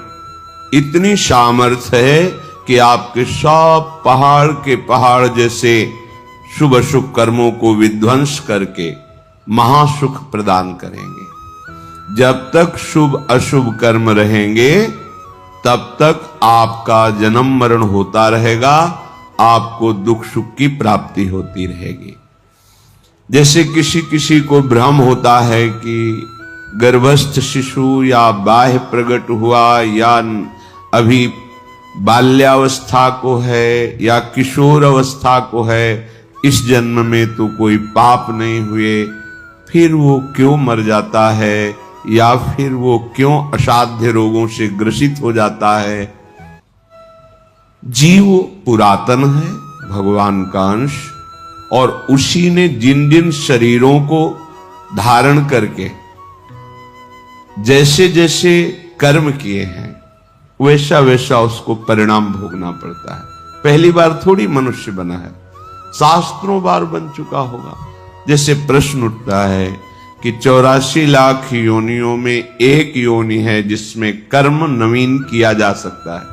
इतनी सामर्थ्य है कि आपके सब पहाड़ के पहाड़ जैसे शुभ अशुभ कर्मों को विध्वंस करके महासुख प्रदान करेंगे। जब तक शुभ अशुभ कर्म रहेंगे, तब तक आपका जन्म मरण होता रहेगा, आपको दुख सुख की प्राप्ति होती रहेगी। जैसे किसी किसी को भ्रम होता है कि गर्भस्थ शिशु या बाह्य प्रकट हुआ या अभी बाल्यावस्था को है या किशोर अवस्था को है, इस जन्म में तो कोई पाप नहीं हुए, फिर वो क्यों मर जाता है या फिर वो क्यों असाध्य रोगों से ग्रसित हो जाता है। जीव पुरातन है, भगवान का अंश, और उसी ने जिन जिन शरीरों को धारण करके जैसे जैसे कर्म किए हैं, वैसा वैसा उसको परिणाम भोगना पड़ता है। पहली बार थोड़ी मनुष्य बना है, शास्त्रों बार बन चुका होगा। जैसे प्रश्न उठता है कि 84 लाख योनियों में एक योनि है जिसमें कर्म नवीन किया जा सकता है,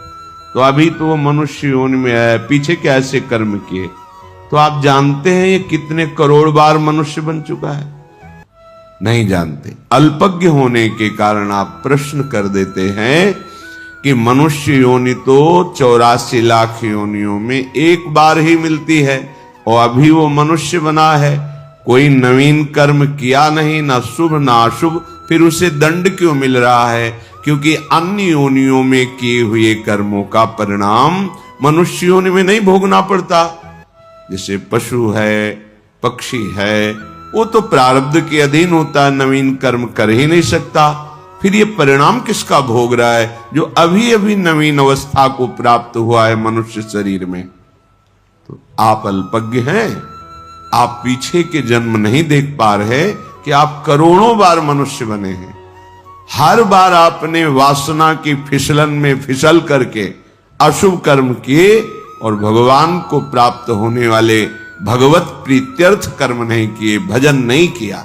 तो अभी तो वो मनुष्य योनि में है, पीछे क्या ऐसे कर्म किए? तो आप जानते हैं ये कितने करोड़ बार मनुष्य बन चुका है? नहीं जानते। अल्पज्ञ होने के कारण आप प्रश्न कर देते हैं कि मनुष्य योनि तो 84 लाख योनियों में एक बार ही मिलती है, और अभी वो मनुष्य बना है, कोई नवीन कर्म किया नहीं, ना शुभ ना अशुभ, फिर उसे दंड क्यों मिल रहा है? क्योंकि अन्य योनियों में किए हुए कर्मों का परिणाम मनुष्य योनि में नहीं भोगना पड़ता। जैसे पशु है, पक्षी है, वो तो प्रारब्ध के अधीन होता है, नवीन कर्म कर ही नहीं सकता। फिर ये परिणाम किसका भोग रहा है? जो अभी अभी नवीन अवस्था को प्राप्त हुआ है मनुष्य शरीर में। तो आप अल्पज्ञ हैं, आप पीछे के जन्म नहीं देख पा रहे कि आप करोड़ों बार मनुष्य बने हैं। हर बार आपने वासना की फिसलन में फिसल करके अशुभ कर्म किए और भगवान को प्राप्त होने वाले भगवत प्रीत्यर्थ कर्म नहीं किए, भजन नहीं किया।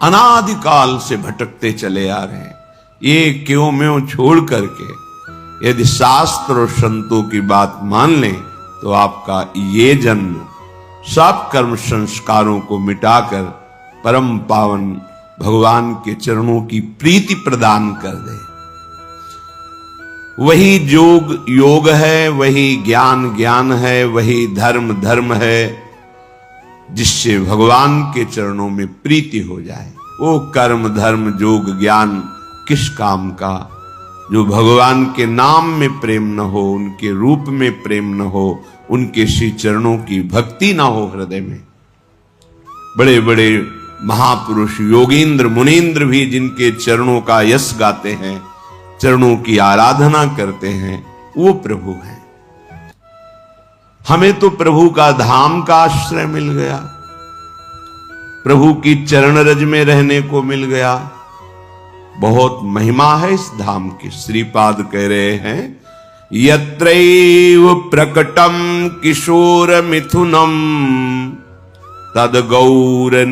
अनादिकाल से भटकते चले आ रहे हैं। ये क्यों म्यों छोड़ करके यदि शास्त्र और संतों की बात मान लें, तो आपका ये जन्म सब कर्म संस्कारों को मिटाकर परम पावन भगवान के चरणों की प्रीति प्रदान कर दे। वही योग योग है, वही ज्ञान ज्ञान है, वही धर्म धर्म है, जिससे भगवान के चरणों में प्रीति हो जाए। वो कर्म धर्म योग ज्ञान किस काम का, जो भगवान के नाम में प्रेम न हो, उनके रूप में प्रेम न हो, उनके श्री चरणों की भक्ति ना हो हृदय में। बड़े बड़े महापुरुष योगींद्र मुनींद्र भी जिनके चरणों का यश गाते हैं, चरणों की आराधना करते हैं, वो प्रभु हैं। हमें तो प्रभु का धाम का आश्रय मिल गया, प्रभु की चरण रज में रहने को मिल गया। बहुत महिमा है इस धाम की। श्रीपाद कह रहे हैं यत्रैव प्रकटम किशोर मिथुनम तद गौरनीलच्छवि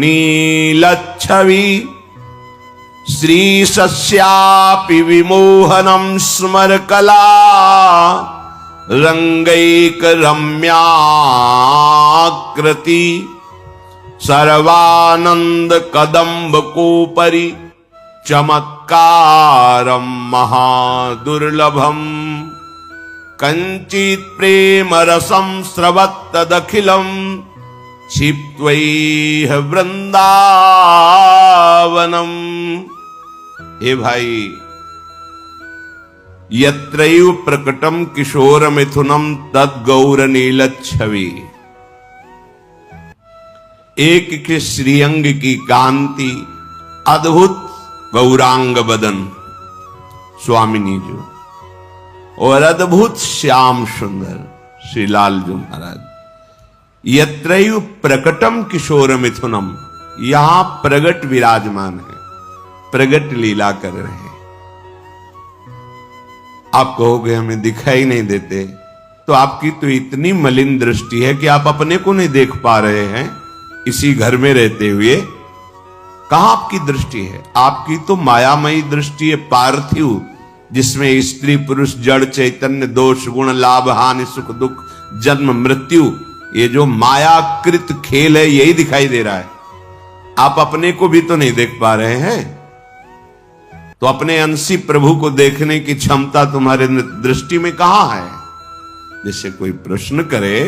श्री सस्यापि विमोहनम स्मरकला रंगैक रम्याकृति सर्वानंद कदम्ब कोपरि चमत्कारम महादुर्लभम कंचित प्रेम रसम स्रवत्तदखिलम क्षिप्त्वैह वृंदावनम। हे भाई, यत्रैव प्रकटम किशोर मिथुनम तद गौर नीलच्छवि, एक के श्रीअंग की कांति, अद्भुत गौरांग बदन स्वामिनी जो, और अद्भुत श्याम सुंदर श्री लालजू महाराज। यत्रैव प्रकटम किशोर मिथुनम, यहां प्रगट विराजमान है, प्रगट लीला कर रहे हैं। आप कहोगे हमें दिखाई नहीं देते, तो आपकी तो इतनी मलिन दृष्टि है कि आप अपने को नहीं देख पा रहे हैं। इसी घर में रहते हुए कहां आपकी दृष्टि है? आपकी तो मायामयी दृष्टि है, पार्थिव, जिसमें स्त्री पुरुष जड़ चैतन्य दोष गुण लाभ हानि सुख दुख जन्म मृत्यु, ये जो मायाकृत खेल है यही दिखाई दे रहा है। आप अपने को भी तो नहीं देख पा रहे हैं, तो अपने अंशी प्रभु को देखने की क्षमता तुम्हारे दृष्टि में कहां है? जैसे कोई प्रश्न करे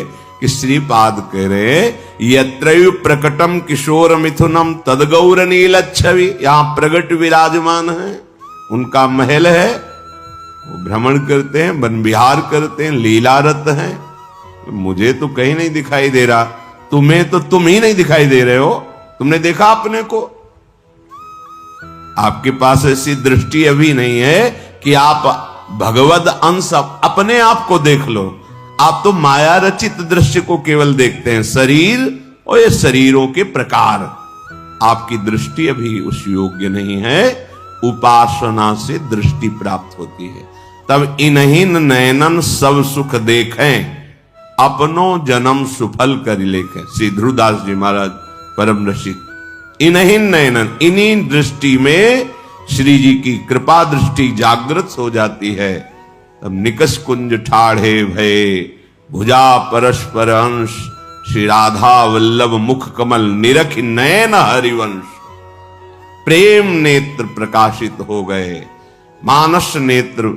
कि श्रीपाद कह रहे यत्रैव प्रकटम किशोर मिथुनम तदगौर नीलच्छवि, यहां प्रगट विराजमान है, उनका महल है, वो भ्रमण करते हैं, वन विहार करते हैं, लीलारत हैं। मुझे तो कहीं नहीं दिखाई दे रहा, तुम्हें तो तुम ही नहीं दिखाई दे रहे हो। तुमने देखा अपने को? आपके पास ऐसी दृष्टि अभी नहीं है कि आप भगवद अंश अपने आप को देख लो। आप तो माया रचित दृश्य को केवल देखते हैं, शरीर और ये शरीरों के प्रकार। आपकी दृष्टि अभी उस योग्य नहीं है। उपासना से दृष्टि प्राप्त होती है, तब इन्हीन नयनन सब सुख देखें, अपनो जन्म सुफल कर लेखें। श्री ध्रुवदास जी महाराज परम रसिक। इन्हीं नयनन, इन्हीं दृष्टि में श्री जी की कृपा दृष्टि जागृत हो जाती है। तब निकष कुंज ठाढ़े भय भुजा परस्पर अंश, श्री राधा वल्लभ मुख कमल निरख नयन हरिवंश। प्रेम नेत्र प्रकाशित हो गए, मानस नेत्र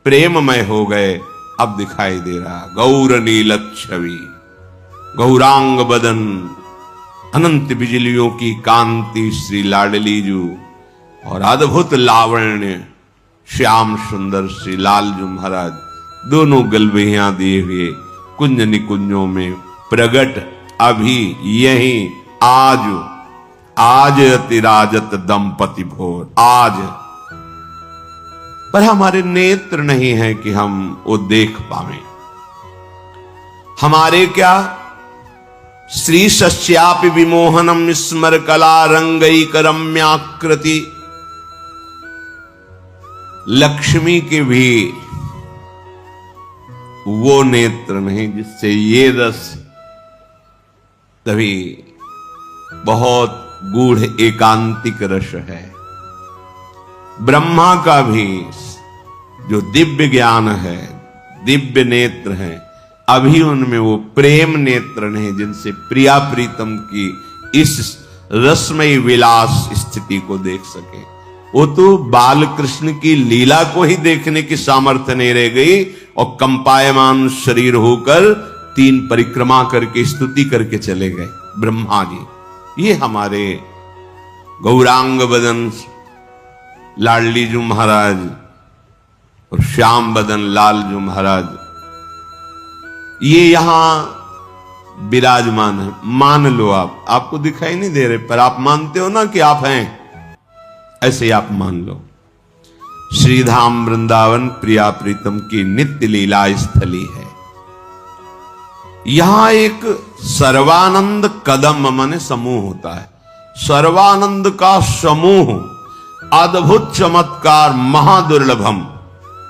प्रेममय हो गए। अब दिखाई दे रहा गौर नीलच्छवि, गौरांग बदन, अनंत बिजलियों की कांति श्री लाडलीजू, और अद्भुत लावण्य श्याम सुंदर श्री लालजू महाराज, दोनों गलबहियां दिए हुए कुंज निकुंजों में प्रगट अभी यही आज अतिराजत दंपति भोर। आज पर हमारे नेत्र नहीं है कि हम वो देख पावे। हमारे क्या श्री सस्यापि विमोहनम स्मर कला रंगैक रम्याकृति, लक्ष्मी के भी वो नेत्र नहीं जिससे ये रस, तभी बहुत गूढ़ एकांतिक रस है। ब्रह्मा का भी जो दिव्य ज्ञान है, दिव्य नेत्र है, अभी उनमें वो प्रेम नेत्र नहीं जिनसे प्रिया प्रीतम की इस रसमयी विलास स्थिति को देख सके। वो तो बाल कृष्ण की लीला को ही देखने की सामर्थ्य नहीं रह गई, और कंपायमान शरीर होकर 3 परिक्रमा करके स्तुति करके चले गए ब्रह्मा जी। ये हमारे गौरांग बदन लाडलीजू महाराज और श्याम बदन लालजू महाराज, ये यहां विराजमान है। मान लो आपको दिखाई नहीं दे रहे, पर आप मानते हो ना कि आप हैं, ऐसे आप मान लो। श्रीधाम वृंदावन प्रिया प्रीतम की नित्य लीला स्थली है। यहां एक सर्वानंद कदम माने समूह होता है, सर्वानंद का समूह, अद्भुत चमत्कार महादुर्लभम।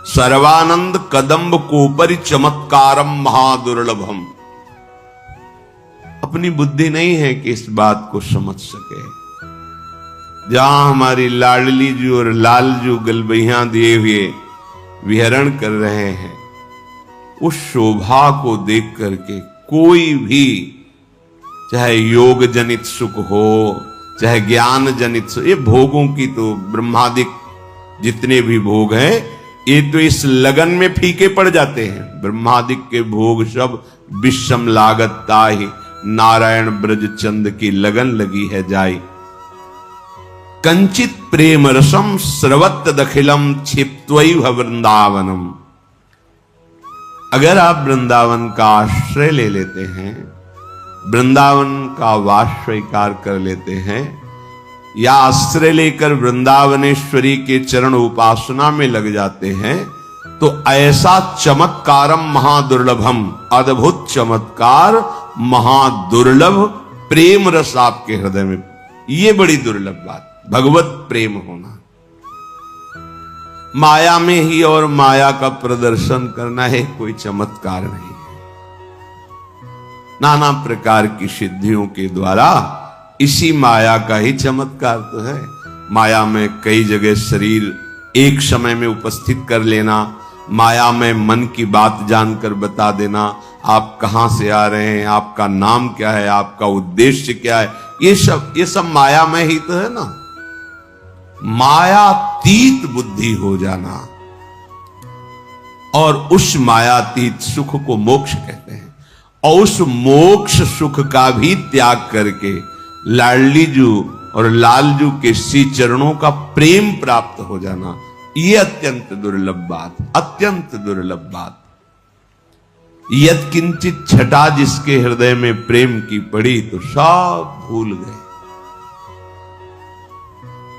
सर्वानंद कदम्ब कोपरि चमत्कारम महादुर्लभम। अपनी बुद्धि नहीं है कि इस बात को समझ सके। जहां हमारी लाडली जू और लालजू गलबैया दिए हुए विहरण कर रहे हैं, उस शोभा को देख करके कोई भी, चाहे योग जनित सुख हो, चाहे ज्ञान जनित सुख, ये भोगों की तो ब्रह्मादिक जितने भी भोग हैं, ये तो इस लगन में फीके पड़ जाते हैं। ब्रह्मादिक के भोग सब विषम लागत ताहि, नारायण ब्रज चंद की लगन लगी है जाई। कंचित प्रेम रसम स्रवत दखिलम क्षिप्त्वैव वृंदावनम। अगर आप वृंदावन का आश्रय ले लेते हैं, वृंदावन का वास स्वीकार कर लेते हैं, या आश्रय लेकर वृंदावनेश्वरी के चरण उपासना में लग जाते हैं, तो ऐसा चमत्कारम महादुर्लभम, अद्भुत चमत्कार, महादुर्लभ प्रेम रस आपके हृदय में, ये बड़ी दुर्लभ बात, भगवत प्रेम होना। माया में ही और माया का प्रदर्शन करना है कोई चमत्कार नहीं है। नाना प्रकार की सिद्धियों के द्वारा इसी माया का ही चमत्कार तो है। माया में कई जगह शरीर एक समय में उपस्थित कर लेना, माया में मन की बात जानकर बता देना, आप कहां से आ रहे हैं, आपका नाम क्या है, आपका उद्देश्य क्या है, ये सब माया में ही तो है ना। मायातीत बुद्धि हो जाना, और उस मायातीत सुख को मोक्ष कहते हैं। और उस मोक्ष सुख का भी त्याग करके लाडली जू और लालजू के श्री चरणों का प्रेम प्राप्त हो जाना, यह अत्यंत दुर्लभ बात, अत्यंत दुर्लभ बात। यद किंचित छटा जिसके हृदय में प्रेम की पड़ी तो सब भूल गए।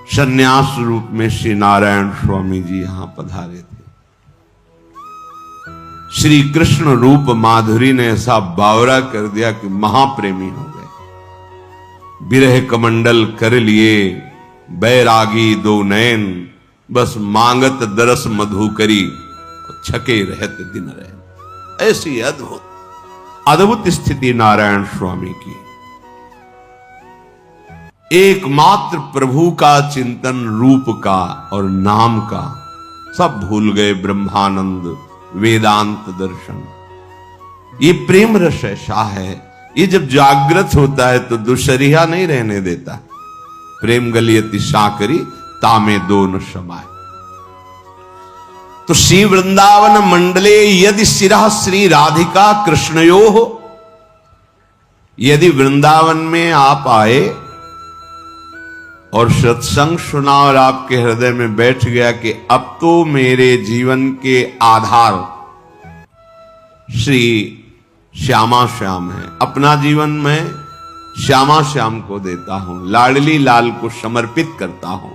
संन्यास रूप में श्री नारायण स्वामी जी यहां पधारे थे। श्री कृष्ण रूप माधुरी ने ऐसा बावरा कर दिया कि महाप्रेमी हो गए। विरह कमंडल कर लिए बैरागी दो नयन, बस मांगत दरस मधु करी, छके रहते दिन रहे। ऐसी अद्भुत अद्भुत स्थिति नारायण स्वामी की। एकमात्र प्रभु का चिंतन, रूप का और नाम का, सब भूल गए। ब्रह्मानंद, वेदांत दर्शन, ये प्रेम रस ऐसा है, ये जब जागृत होता है तो दुशरिया नहीं रहने देता। प्रेम गलियति साकरी तामे दो न समाए। तो श्री वृंदावन मंडले यदि सिरा श्री राधिका कृष्णयो हो, यदि वृंदावन में आप आए और सत्संग सुना और आपके हृदय में बैठ गया कि अब तो मेरे जीवन के आधार श्री श्यामा श्याम है, अपना जीवन में श्यामा श्याम को देता हूं, लाडली लाल को समर्पित करता हूं।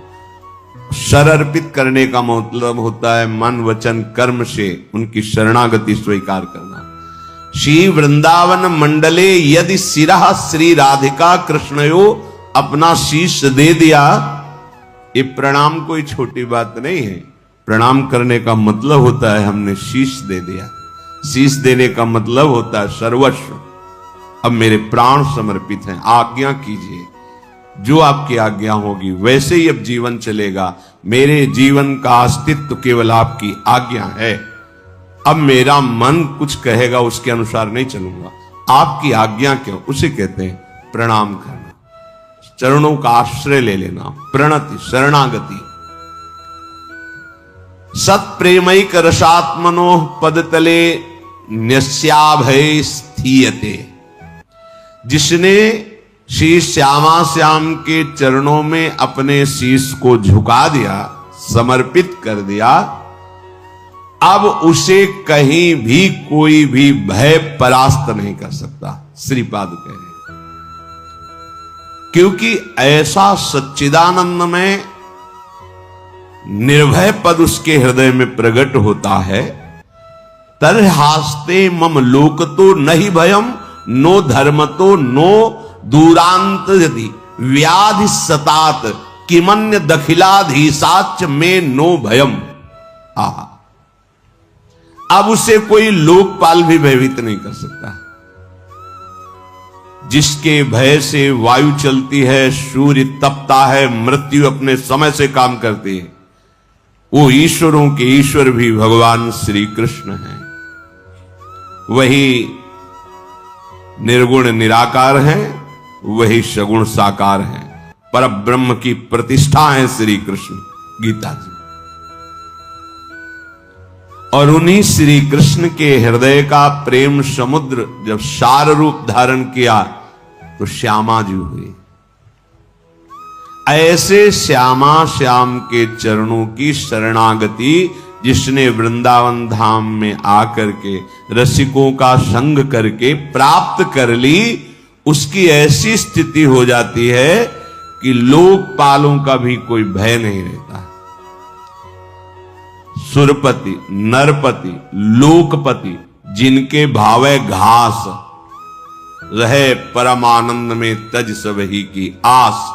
शरअर्पित करने का मतलब होता है मन वचन कर्म से उनकी शरणागति स्वीकार करना। श्री वृंदावन मंडले यदि सिरा श्री राधिका कृष्णयो, अपना शीश दे दिया। ये प्रणाम कोई छोटी बात नहीं है। प्रणाम करने का मतलब होता है हमने शीश दे दिया। शीश देने का मतलब होता है सर्वस्व, अब मेरे प्राण समर्पित हैं, आज्ञा कीजिए, जो आपकी आज्ञा होगी वैसे ही अब जीवन चलेगा। मेरे जीवन का अस्तित्व केवल आपकी आज्ञा है। अब मेरा मन कुछ कहेगा उसके अनुसार नहीं चलूंगा, आपकी आज्ञा क्यों, उसे कहते हैं प्रणाम करना, चरणों का आश्रय ले लेना, प्रणति शरणागति। सत्प्रेमैक रसात्मनो पदतले न्यस्याभय स्थीयते। जिसने श्री श्यामा श्याम के चरणों में अपने शीश को झुका दिया, समर्पित कर दिया, अब उसे कहीं भी कोई भी भय परास्त नहीं कर सकता, श्रीपाद कह रहे। क्योंकि ऐसा सच्चिदानंद में निर्भय पद उसके हृदय में प्रकट होता है। तरहास्ते मम लोक तो नहीं भयम, नो धर्म तो नो दूरांत यदि व्याधि सतात किमन्य दखिलाधीसाच में नो भयम। अब उसे कोई लोकपाल भी भयभीत नहीं कर सकता। जिसके भय से वायु चलती है, सूर्य तपता है, मृत्यु अपने समय से काम करती है, वो ईश्वरों के ईश्वर भी भगवान श्री कृष्ण हैं। वही निर्गुण निराकार हैं, वही सगुण साकार हैं, पर ब्रह्म की प्रतिष्ठा है श्री कृष्ण गीता जी। और उन्हीं श्री कृष्ण के हृदय का प्रेम समुद्र जब सार रूप धारण किया तो श्यामा जी हुई। ऐसे श्यामा श्याम के चरणों की शरणागति जिसने वृंदावन धाम में आकर के रसिकों का संग करके प्राप्त कर ली, उसकी ऐसी स्थिति हो जाती है कि लोकपालों का भी कोई भय नहीं रहता। सुरपति, नरपति, लोकपति जिनके भावे घास रहे, परमानंद में तज सबही की आस,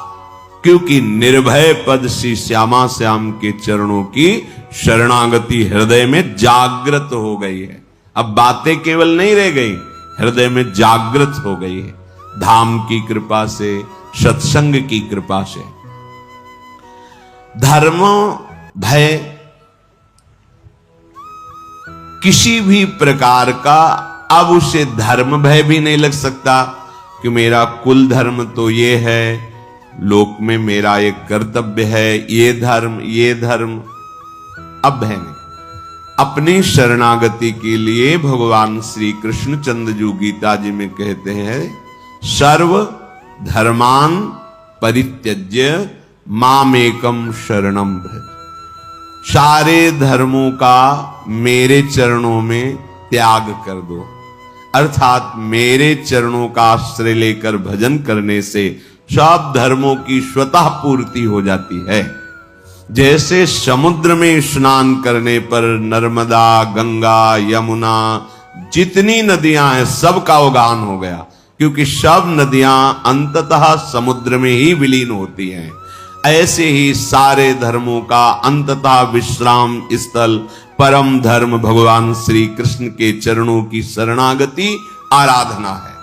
क्योंकि निर्भय पद श्री श्यामा श्याम के चरणों की शरणागति हृदय में जागृत हो गई है। अब बातें केवल नहीं रह गई, हृदय में जागृत हो गई है धाम की कृपा से, सत्संग की कृपा से। धर्म भय किसी भी प्रकार का अब उसे धर्म भय भी नहीं लग सकता कि मेरा कुल धर्म तो ये है, लोक में मेरा एक कर्तव्य है, ये धर्म अब भय नहीं। अपनी शरणागति के लिए भगवान श्री कृष्ण चंद्रजू गीता जी में कहते हैं, सर्व धर्मान परित्यज्य मामेकम शरणम भज। सारे धर्मों का मेरे चरणों में त्याग कर दो, अर्थात मेरे चरणों का आश्रय लेकर भजन करने से सब धर्मों की स्वतः पूर्ति हो जाती है। जैसे समुद्र में स्नान करने पर नर्मदा, गंगा, यमुना, जितनी नदियां हैं सबका उद्गान हो गया, क्योंकि सब नदियां अंततः समुद्र में ही विलीन होती हैं। ऐसे ही सारे धर्मों का अंततः विश्राम स्थल परम धर्म भगवान श्री कृष्ण के चरणों की शरणागति आराधना है।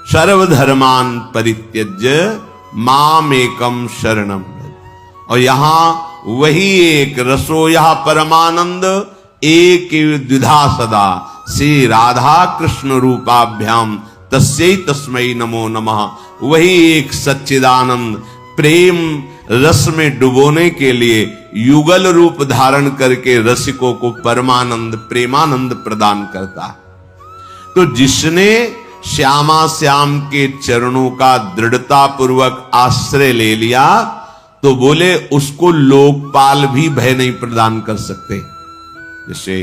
सर्वधर्मान परित्यज्य मामेकम शरणम भज। और यहां वही एक रसो यह परमानंद एक द्विधा सदा श्री राधा कृष्ण रूपाभ्याम तस्यै तस्मै नमो नमः। वही एक सच्चिदानंद प्रेम रस में डुबोने के लिए युगल रूप धारण करके रसिकों को परमानंद प्रेमानंद प्रदान करता है। तो जिसने श्यामा श्याम के चरणों का दृढ़ता पूर्वक आश्रय ले लिया, तो बोले उसको लोकपाल भी भय नहीं प्रदान कर सकते। जैसे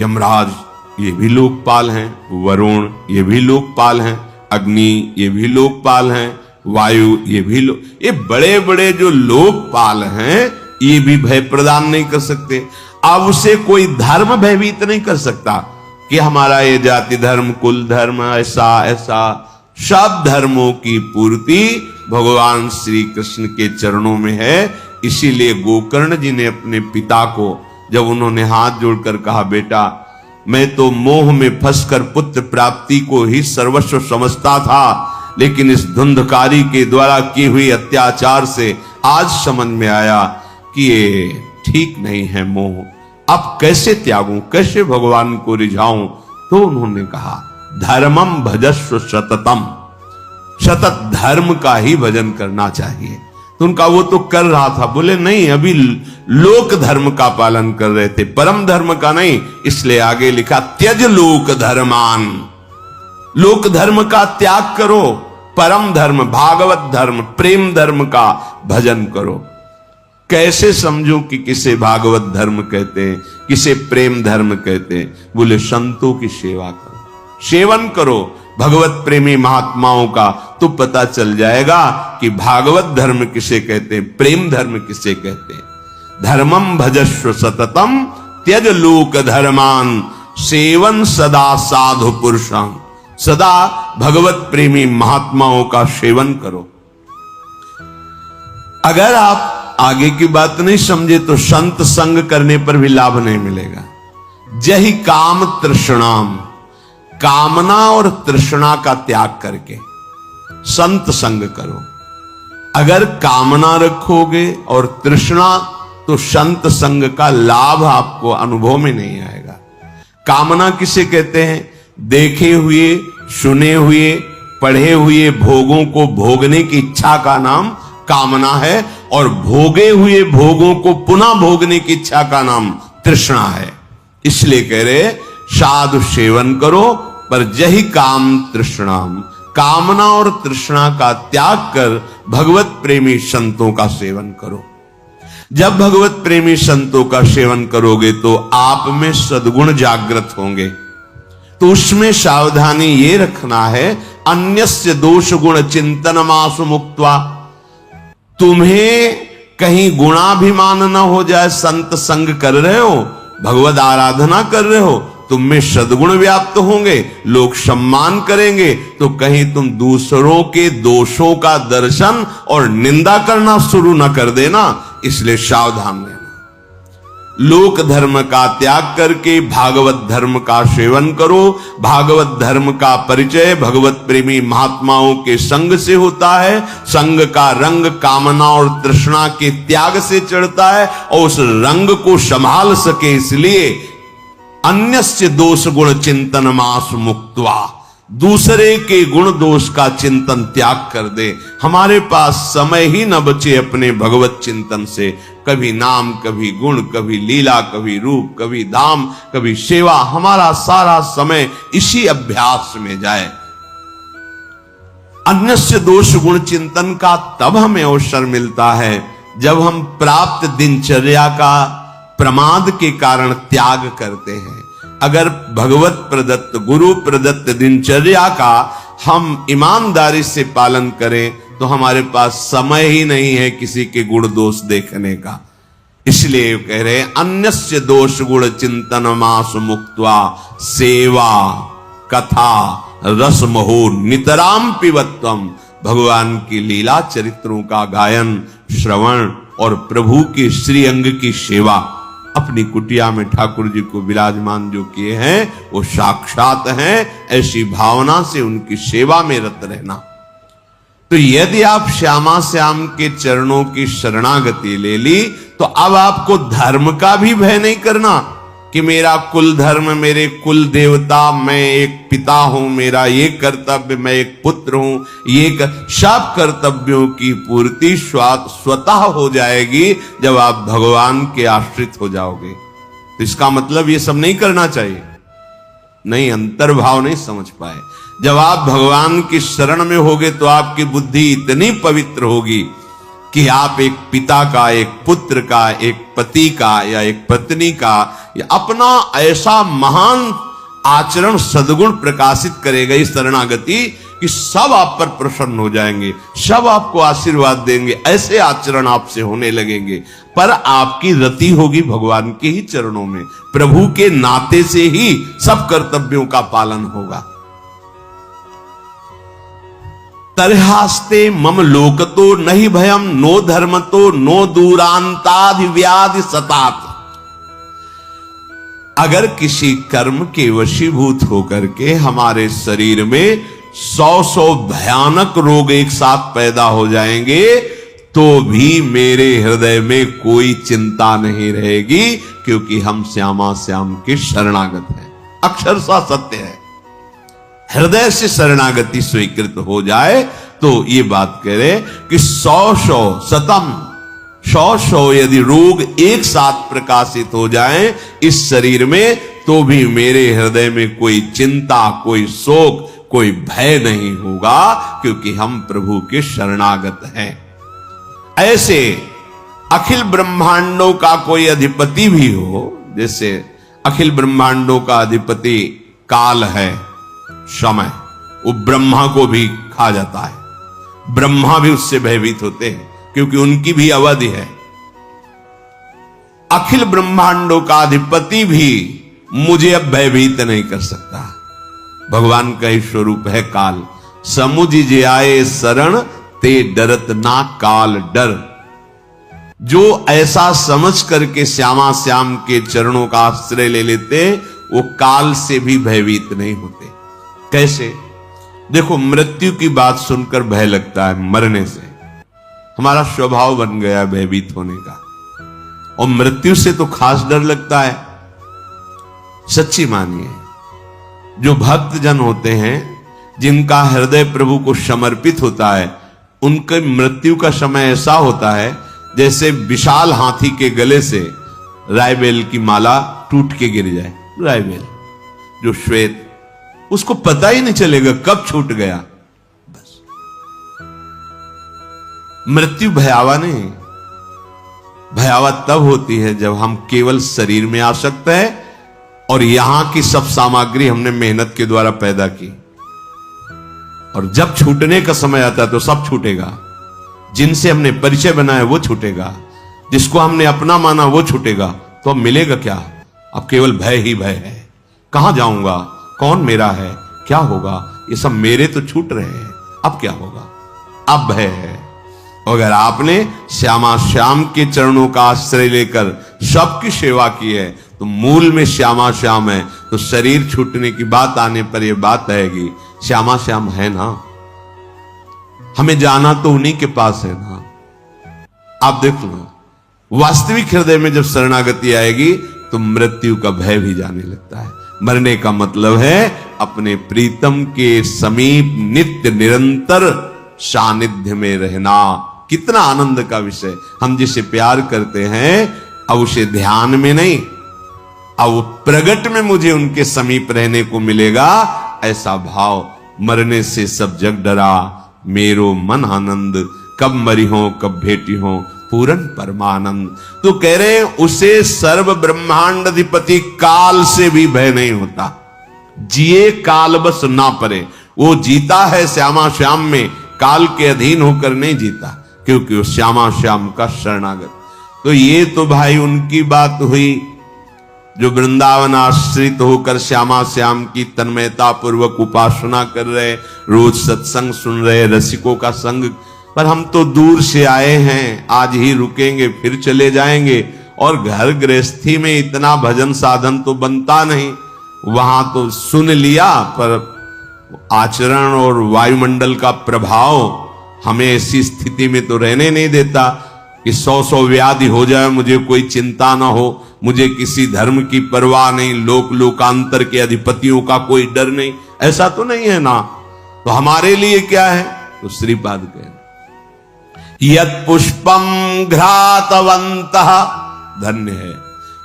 यमराज ये भी लोकपाल हैं, वरुण ये भी लोकपाल हैं, अग्नि ये भी लोकपाल हैं, वायु ये भी ये बड़े बड़े जो लोकपाल हैं ये भी भय प्रदान नहीं कर सकते। अब उसे कोई धर्म भयभीत नहीं कर सकता कि हमारा ये जाति धर्म, कुल धर्म, ऐसा ऐसा। सब धर्मों की पूर्ति भगवान श्री कृष्ण के चरणों में है। इसीलिए गोकर्ण जी ने अपने पिता को जब उन्होंने हाथ जोड़कर कहा, बेटा मैं तो मोह में फंसकर पुत्र प्राप्ति को ही सर्वस्व समझता था, लेकिन इस धुंधकारी के द्वारा की हुई अत्याचार से आज समझ में आया कि ये ठीक नहीं है मोह। अब कैसे त्यागूं, कैसे भगवान को रिझाऊं? तो उन्होंने कहा, धर्मम भजस्व सततम, सतत धर्म का ही भजन करना चाहिए। तो उनका वो तो कर रहा था, बोले नहीं अभी लोक धर्म का पालन कर रहे थे, परम धर्म का नहीं। इसलिए आगे लिखा, त्यज लोक धर्मान, लोक धर्म का त्याग करो, परम धर्म भागवत धर्म प्रेम धर्म का भजन करो। कैसे समझूं कि किसे भागवत धर्म कहते हैं, किसे प्रेम धर्म कहते हैं? बोले संतों की सेवा करो, सेवन करो भगवत प्रेमी महात्माओं का, तो पता चल जाएगा कि भागवत धर्म किसे कहते हैं, प्रेम धर्म किसे कहते हैं। धर्मम भजस्व सततम त्यज लोक धर्मान सेवन सदा साधु पुरुषां, सदा भगवत प्रेमी महात्माओं का सेवन करो। अगर आप आगे की बात नहीं समझे तो संत संग करने पर भी लाभ नहीं मिलेगा। जहि काम तृष्णाम, कामना और तृष्णा का त्याग करके संत संग करो। अगर कामना रखोगे और तृष्णा, तो संत संग का लाभ आपको अनुभव में नहीं आएगा। कामना किसे कहते हैं? देखे हुए, सुने हुए, पढ़े हुए भोगों को भोगने की इच्छा का नाम कामना है, और भोगे हुए भोगों को पुनः भोगने की इच्छा का नाम तृष्णा है। इसलिए कह रहे साधु सेवन करो, पर जहि काम तृष्णाम, कामना और तृष्णा का त्याग कर भगवत प्रेमी संतों का सेवन करो। जब भगवत प्रेमी संतों का सेवन करोगे तो आप में सद्गुण जागृत होंगे। तो उसमें सावधानी ये रखना है, अन्यस्य दोष गुण चिंतनमासु मुक्त्वा, तुम्हें कहीं गुणाभिमान न हो जाए। संत संग कर रहे हो, भगवत आराधना कर रहे हो, तुम में सद्गुण व्याप्त होंगे, लोग सम्मान करेंगे, तो कहीं तुम दूसरों के दोषों का दर्शन और निंदा करना शुरू न कर देना। इसलिए सावधान रहना। लोक धर्म का त्याग करके भागवत धर्म का सेवन करो। भागवत धर्म का परिचय भगवत प्रेमी महात्माओं के संग से होता है। संग का रंग कामना और तृष्णा के त्याग से चढ़ता है, और उस रंग को संभाल सके इसलिए अन्यस्य दोष गुण चिंतन मास मुक्त्वा, दूसरे के गुण दोष का चिंतन त्याग कर दे। हमारे पास समय ही न बचे अपने भगवत चिंतन से। कभी नाम, कभी गुण, कभी लीला, कभी रूप, कभी धाम, कभी सेवा, हमारा सारा समय इसी अभ्यास में जाए। अन्यस्य दोष गुण चिंतन का तब हमें अवसर मिलता है जब हम प्राप्त दिनचर्या का प्रमाद के कारण त्याग करते हैं। अगर भगवत प्रदत्त, गुरु प्रदत्त दिनचर्या का हम ईमानदारी से पालन करें तो हमारे पास समय ही नहीं है किसी के गुण दोष देखने का। इसलिए कह रहे अन्यस्य दोष गुण चिंतन मास मुक्त्वा, सेवा कथा रस महो नितराम पिबत्वम, भगवान की लीला चरित्रों का गायन, श्रवण और प्रभु के श्री अंग की सेवा। अपनी कुटिया में ठाकुर जी को विराजमान जो किए हैं वो साक्षात हैं। ऐसी भावना से उनकी सेवा में रत रहना। तो यदि आप श्यामा श्याम के चरणों की शरणागति ले ली तो अब आपको धर्म का भी भय नहीं करना कि मेरा कुल धर्म, मेरे कुल देवता, मैं एक पिता हूं, मेरा ये कर्तव्य, मैं एक पुत्र हूं, ये सब कर्तव्यों की पूर्ति स्वतः हो जाएगी जब आप भगवान के आश्रित हो जाओगे। तो इसका मतलब ये सब नहीं करना चाहिए, नहीं, अंतर्भाव नहीं समझ पाए। जब आप भगवान की शरण में होगे तो आपकी बुद्धि इतनी पवित्र होगी कि आप एक पिता का, एक पुत्र का, एक पति का या एक पत्नी का या अपना ऐसा महान आचरण सद्गुण प्रकाशित करेगा इस शरणागति कि सब आप पर प्रसन्न हो जाएंगे, सब आपको आशीर्वाद देंगे, ऐसे आचरण आपसे होने लगेंगे। पर आपकी रति होगी भगवान के ही चरणों में, प्रभु के नाते से ही सब कर्तव्यों का पालन होगा। तरहास्ते मम लोकतो नहीं भयम नो धर्मतो नो दूरांतादि व्याधि सतात। अगर किसी कर्म के वशीभूत होकर के हमारे शरीर में 100 भयानक रोग एक साथ पैदा हो जाएंगे तो भी मेरे हृदय में कोई चिंता नहीं रहेगी, क्योंकि हम श्यामा श्याम के शरणागत हैं। अक्षरशः सत्य है। हृदय से शरणागति स्वीकृत हो जाए तो ये बात कह रहे कि 100 यदि रोग एक साथ प्रकाशित हो जाएं इस शरीर में तो भी मेरे हृदय में कोई चिंता, कोई शोक, कोई भय नहीं होगा, क्योंकि हम प्रभु के शरणागत हैं। ऐसे अखिल ब्रह्मांडों का कोई अधिपति भी हो, जैसे अखिल ब्रह्मांडों का अधिपति काल है, समय, वो ब्रह्मा को भी खा जाता है। ब्रह्मा भी उससे भयभीत होते हैं क्योंकि उनकी भी अवधि है। अखिल ब्रह्मांडों का अधिपति भी मुझे अब भयभीत नहीं कर सकता। भगवान का ही स्वरूप है काल। समुझ जे आए शरण ते डरत ना काल डर। जो ऐसा समझ करके श्यामा श्याम के चरणों का आश्रय ले लेते, वो काल से भी भयभीत नहीं होते। कैसे? देखो, मृत्यु की बात सुनकर भय लगता है, मरने से हमारा स्वभाव बन गया भयभीत होने का, और मृत्यु से तो खास डर लगता है। सच्ची मानिए, जो भक्त जन होते हैं, जिनका हृदय प्रभु को समर्पित होता है, उनके मृत्यु का समय ऐसा होता है जैसे विशाल हाथी के गले से रायबेल की माला टूट के गिर जाए। रायबेल जो श्वेत, उसको पता ही नहीं चलेगा कब छूट गया। बस मृत्यु भयावह नहीं, भयावह तब होती है जब हम केवल शरीर में आसक्त है और यहां की सब सामग्री हमने मेहनत के द्वारा पैदा की, और जब छूटने का समय आता है तो सब छूटेगा। जिनसे हमने परिचय बनाया वो छूटेगा, जिसको हमने अपना माना वो छूटेगा, तो अब मिलेगा क्या? अब केवल भय ही भय है। कहां जाऊंगा, कौन मेरा है, क्या होगा, ये सब मेरे तो छूट रहे हैं, अब क्या होगा? अब भय है। अगर आपने श्यामा श्याम के चरणों का आश्रय लेकर सबकी सेवा की है, तो मूल में श्यामा श्याम है, तो शरीर छूटने की बात आने पर यह बात आएगी, श्यामा श्याम है ना, हमें जाना तो उन्हीं के पास है ना। आप देख लो, वास्तविक हृदय में जब शरणागति आएगी तो मृत्यु का भय भी जाने लगता है। मरने का मतलब है अपने प्रीतम के समीप नित्य निरंतर सानिध्य में रहना। कितना आनंद का विषय। हम जिसे प्यार करते हैं, अब उसे ध्यान में नहीं, अब प्रगट में मुझे उनके समीप रहने को मिलेगा, ऐसा भाव। मरने से सब जग डरा, मेरो मन आनंद, कब मरी हो कब भेटी हो, पूरन परमानंद। तो कह रहे हैं उसे सर्व ब्रह्मांड अधिपति काल से भी भय नहीं होता। जिए काल बस ना परे। वो जीता है श्यामा श्याम में, काल के अधीन होकर नहीं जीता, क्योंकि वो श्यामा श्याम का शरणागत। तो ये तो भाई उनकी बात हुई जो वृंदावन आश्रित होकर श्यामा श्याम की तन्मयता पूर्वक उपासना कर रहे, रोज सत्संग सुन रहे, रसिकों का संग। पर हम तो दूर से आए हैं, आज ही रुकेंगे फिर चले जाएंगे, और घर गृहस्थी में इतना भजन साधन तो बनता नहीं। वहां तो सुन लिया, पर आचरण और वायुमंडल का प्रभाव हमें ऐसी स्थिति में तो रहने नहीं देता कि 100 व्याधि हो जाए, मुझे कोई चिंता ना हो, मुझे किसी धर्म की परवाह नहीं, लोकांतर के अधिपतियों का कोई डर नहीं। ऐसा तो नहीं है ना। तो हमारे लिए क्या है? तो श्रीपाद कह यत् पुष्पम घ्रातवन्तः, धन्य है,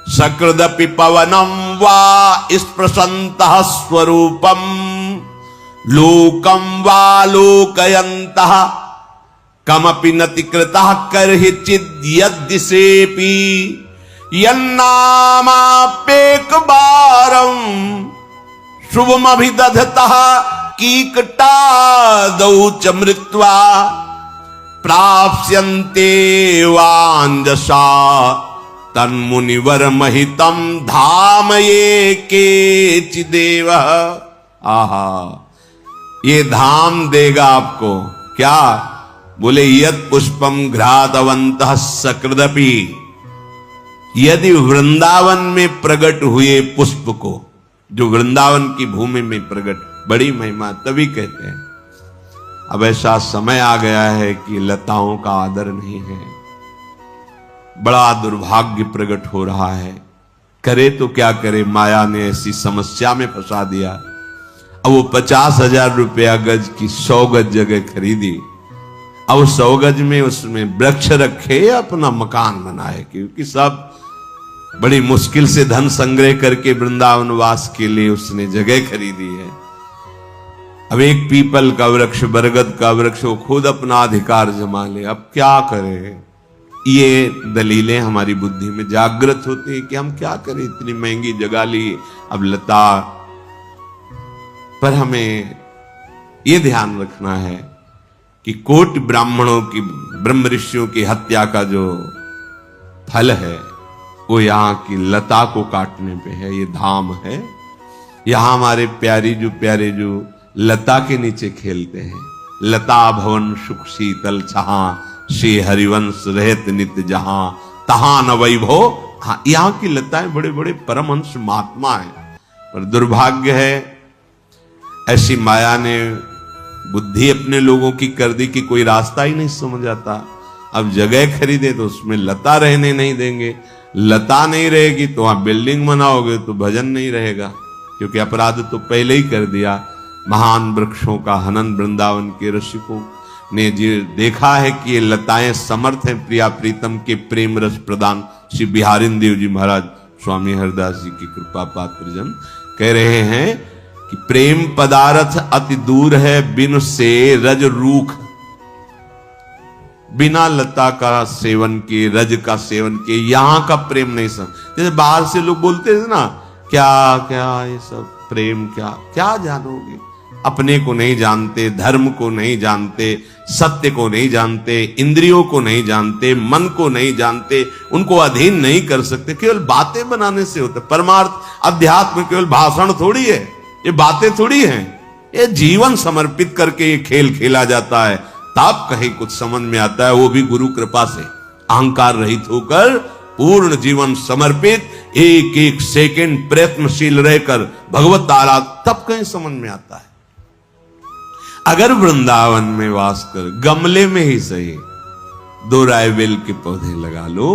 सकृदपि पवनम वा स्पृशन्तः स्वरूपम, लोकम वा लोकयन्तः, कमपि नति कृतः करहि चिद्यद्दिशेपि, यन्नामाप्येक बारं शुभमभिदधतः कीकटादौ च मृत्वा, प्राप्स्यन्ते वाञ्जसा तन्मुनिवर महितं धाम ये केचिदेव। आहा, ये धाम देगा आपको क्या? बोले यत् पुष्पम घ्रातवन्तः सकृदपि, यदि वृंदावन में प्रकट हुए पुष्प को, जो वृंदावन की भूमि में प्रकट, बड़ी महिमा, तभी कहते हैं। अब ऐसा समय आ गया है कि लताओं का आदर नहीं है, बड़ा दुर्भाग्य प्रकट हो रहा है। करे तो क्या करे, माया ने ऐसी समस्या में फंसा दिया। अब वो 50,000 रुपया गज की 100 गज जगह खरीदी, अब 100 गज में उसमें वृक्ष रखे या अपना मकान बनाए, क्योंकि सब बड़ी मुश्किल से धन संग्रह करके वृंदावन वास के लिए उसने जगह खरीदी है। अब एक पीपल का वृक्ष, बरगद का वृक्ष, वो खुद अपना अधिकार जमा ले, अब क्या करें? ये दलीलें हमारी बुद्धि में जागृत होती है कि हम क्या करें, इतनी महंगी जगह ली, अब लता। पर हमें ये ध्यान रखना है कि कोटि ब्राह्मणों की, ब्रह्म ऋषियों की हत्या का जो फल है, वो यहाँ की लता को काटने पे है। ये धाम है। यहाँ हमारे प्यारे जो लता के नीचे खेलते हैं, लता भवन सुख शीतल छहा, श्री हरिवंश रहत नित्य जहां तहां न वैभव। हाँ, यहां की लताएं बड़े बड़े परमहंस महात्मा है, पर दुर्भाग्य है ऐसी माया ने बुद्धि अपने लोगों की कर दी कि कोई रास्ता ही नहीं समझ आता। अब जगह खरीदे तो उसमें लता रहने नहीं देंगे, लता नहीं रहेगी तो वहां बिल्डिंग बनाओगे तो भजन नहीं रहेगा, क्योंकि अपराध तो पहले ही कर दिया। महान वृक्षों का हनन वृंदावन के रसिकों ने जी देखा है कि ये लताएं समर्थ हैं प्रिया प्रीतम के प्रेम रस प्रदान। श्री बिहारिन देव जी महाराज स्वामी हरदास जी की कृपा पात्र जन कह रहे हैं कि प्रेम पदार्थ अति दूर है बिन से रज रूख। बिना लता का सेवन के, रज का सेवन के यहां का प्रेम नहीं समझ। जैसे बाहर से लोग बोलते थे ना, क्या क्या ये सब प्रेम, क्या क्या जानोगे, अपने को नहीं जानते, धर्म को नहीं जानते, सत्य को नहीं जानते, इंद्रियों को नहीं जानते, मन को नहीं जानते, उनको अधीन नहीं कर सकते। केवल बातें बनाने से होता है। परमार्थ अध्यात्म केवल भाषण थोड़ी है, ये बातें थोड़ी हैं, ये जीवन समर्पित करके ये खेल खेला जाता है, तब कहीं कुछ समझ में आता है, वो भी गुरु कृपा से अहंकार रहित होकर पूर्ण जीवन समर्पित, एक एक सेकंड प्रयत्नशील रहकर भगवत आराधना, तब कहीं समझ में आता है। अगर वृंदावन में वास कर गमले में ही सही 2 रायबेल के पौधे लगा लो,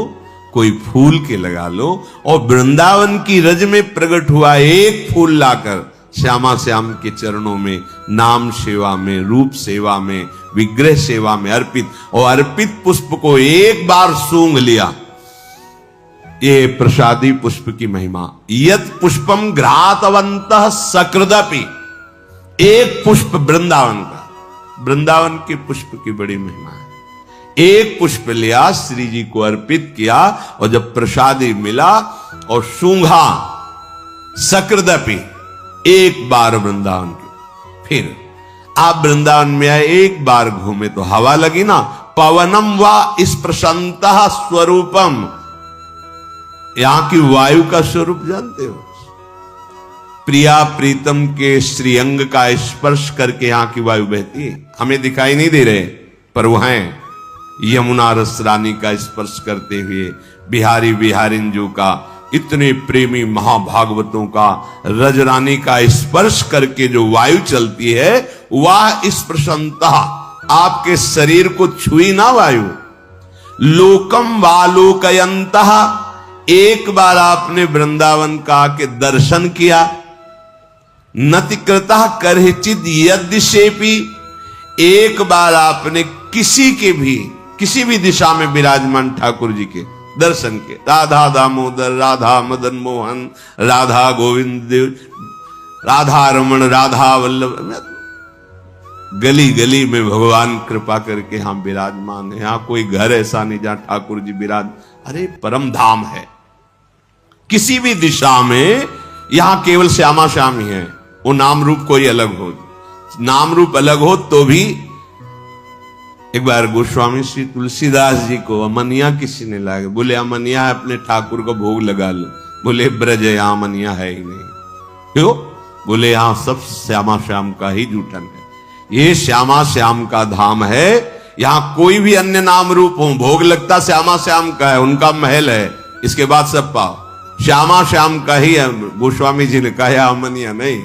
कोई फूल के लगा लो, और वृंदावन की रज में प्रकट हुआ एक फूल लाकर श्यामा श्याम के चरणों में, नाम सेवा में, रूप सेवा में, विग्रह सेवा में अर्पित, और अर्पित पुष्प को एक बार सूंघ लिया, ये प्रसादी पुष्प की महिमा। यत पुष्पम घ्रातवंतः सकृदपि, एक पुष्प वृंदावन का, वृंदावन के पुष्प की बड़ी महिमा है। एक पुष्प लिया, श्री जी को अर्पित किया, और जब प्रसादी मिला और सूंघा, सकृदपि, एक बार वृंदावन की। फिर आप वृंदावन में आए, एक बार घूमे तो हवा लगी ना, पवनम वा स्पृशंतः स्वरूपम, यहां की वायु का स्वरूप जानते हो? प्रिया प्रीतम के श्रीअंग का स्पर्श करके यहां की वायु बहती है, हमें दिखाई नहीं दे रहे, पर वो हैं। यमुना रस रानी का स्पर्श करते हुए, बिहारी बिहारिन जो का, इतने प्रेमी महाभागवतों का रज रानी का स्पर्श करके जो वायु चलती है, वह स्पर्शंता आपके शरीर को छुई ना वायु। लोकम वालोकयंतः, एक बार आपने वृंदावन का के दर्शन किया, नतिकृता करहिचित यद्यशेपि, एक बार आपने किसी भी दिशा में विराजमान ठाकुर जी के दर्शन के, राधा दामोदर, राधा मदन मोहन, राधा गोविंद, राधा रमण, राधा वल्लभ, गली गली में भगवान कृपा करके यहां विराजमान है। यहां कोई घर ऐसा नहीं जहां ठाकुर जी विराज, अरे परम धाम है। किसी भी दिशा में यहां केवल श्यामा श्याम ही है, वो नाम रूप कोई अलग हो, नाम रूप अलग हो तो भी। एक बार गोस्वामी श्री तुलसीदास जी को अमनिया किसी ने लाया, बोले अमनिया है, अपने ठाकुर को भोग लगा लो। बोले ब्रज यहां अमनिया है ही नहीं। क्यों? बोले यहां सब श्यामा श्याम का ही जूठन है, ये श्यामा श्याम का धाम है, यहां कोई भी अन्य नाम रूप हो, भोग लगता श्यामा श्याम का है, उनका महल है, इसके बाद सब पाओ श्यामा श्याम का ही है। गोस्वामी जी ने कहा अमनिया नहीं,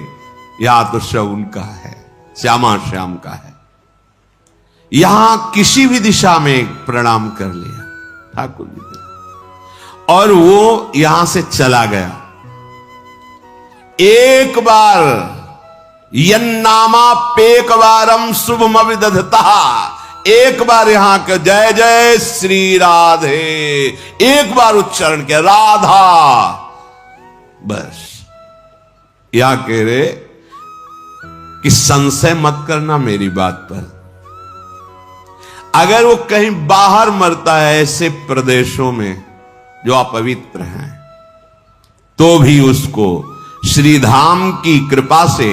या तो सब उनका है, श्यामा श्याम का है। यहां किसी भी दिशा में प्रणाम कर लिया ठाकुर जी ने, और वो यहां से चला गया। एक बार यन्नामा पेक बारम शुभम विदधता, एक बार यहां के जय जय श्री राधे, एक बार उच्चारण किया राधा, बस। या कह रहे कि संशय मत करना मेरी बात पर, अगर वो कहीं बाहर मरता है ऐसे प्रदेशों में जो अपवित्र हैं, तो भी उसको श्रीधाम की कृपा से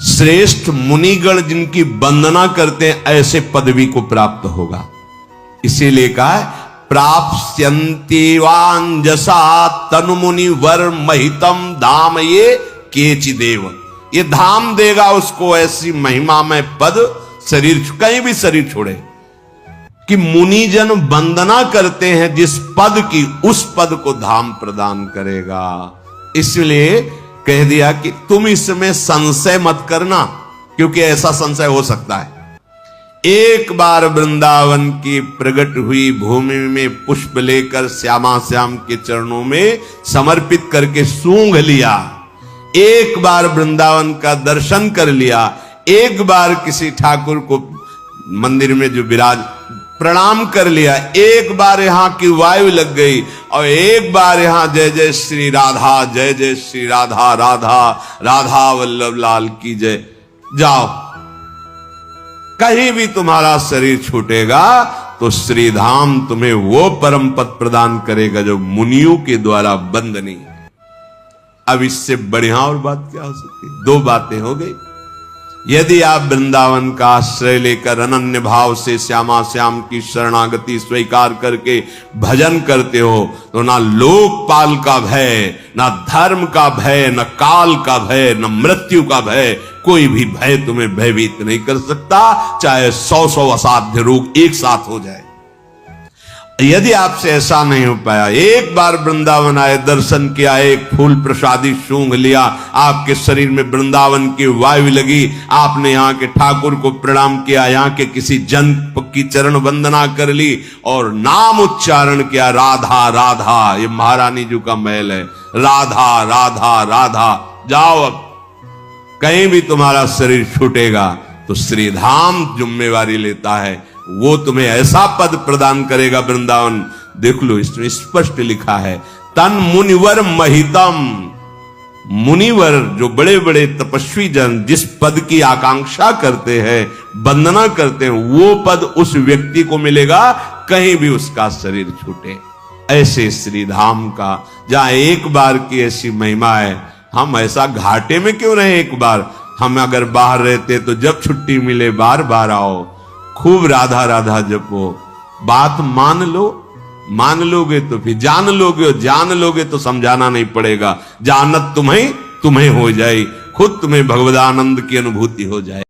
श्रेष्ठ मुनिगण जिनकी वंदना करते हैं ऐसे पदवी को प्राप्त होगा। इसीलिए कहा है प्राप्स्यन्ति वांजसा तनु मुनि वर महितम धाम ये केचिदेव, ये धाम देगा उसको ऐसी महिमा में पद, शरीर कहीं भी शरीर छोड़े, कि मुनिजन वंदना करते हैं जिस पद की, उस पद को धाम प्रदान करेगा। इसलिए कह दिया कि तुम इसमें संशय मत करना, क्योंकि ऐसा संशय हो सकता है। एक बार वृंदावन की प्रकट हुई भूमि में पुष्प लेकर श्यामा श्याम के चरणों में समर्पित करके सूंघ लिया, एक बार वृंदावन का दर्शन कर लिया, एक बार किसी ठाकुर को मंदिर में जो विराज प्रणाम कर लिया, एक बार यहां की वायु लग गई और एक बार यहां जय जय श्री राधा, जय जय श्री राधा, राधा राधा वल्लभ लाल की जय, जाओ। कहीं भी तुम्हारा शरीर छूटेगा तो श्रीधाम तुम्हें वो परम पद प्रदान करेगा जो मुनियों के द्वारा बंदनीय है। अब इससे बढ़िया और बात क्या हो सकती? दो बातें हो गई। यदि आप वृंदावन का आश्रय लेकर अनन्य भाव से श्यामा श्याम की शरणागति स्वीकार करके भजन करते हो तो ना लोकपाल का भय, ना धर्म का भय, न काल का भय, न मृत्यु का भय, कोई भी भय तुम्हें भयभीत नहीं कर सकता, चाहे 100 असाध्य रोग एक साथ हो जाए। यदि आपसे ऐसा नहीं हो पाया, एक बार वृंदावन आए, दर्शन किया, एक फूल प्रसादी सूंघ लिया, आपके शरीर में वृंदावन की वायु लगी, आपने यहाँ के ठाकुर को प्रणाम किया, यहाँ के किसी जन की चरण वंदना कर ली और नाम उच्चारण किया, राधा राधा, ये महारानी जी का महल है, राधा राधा राधा, जाओ। अब कहीं भी तुम्हारा शरीर छूटेगा तो श्रीधाम जिम्मेवारी लेता है, वो तुम्हें ऐसा पद प्रदान करेगा वृंदावन। देख लो, इसमें स्पष्ट लिखा है, तन मुनिवर महितम। मुनिवर जो बड़े बड़े तपस्वी जन जिस पद की आकांक्षा करते हैं, वंदना करते हैं, वो पद उस व्यक्ति को मिलेगा, कहीं भी उसका शरीर छूटे। ऐसे श्रीधाम का जहां एक बार की ऐसी महिमा है, हम ऐसा घाटे में क्यों रहे? एक बार हम अगर बाहर रहते तो जब छुट्टी मिले बार बार आओ, खूब राधा राधा जपो, बात मान लो, मान लोगे तो फिर जान लोगे, और जान लोगे तो समझाना नहीं पड़ेगा, जानत तुम्हें तुम्हें हो जाए, खुद तुम्हें भगवदानंद की अनुभूति हो जाए।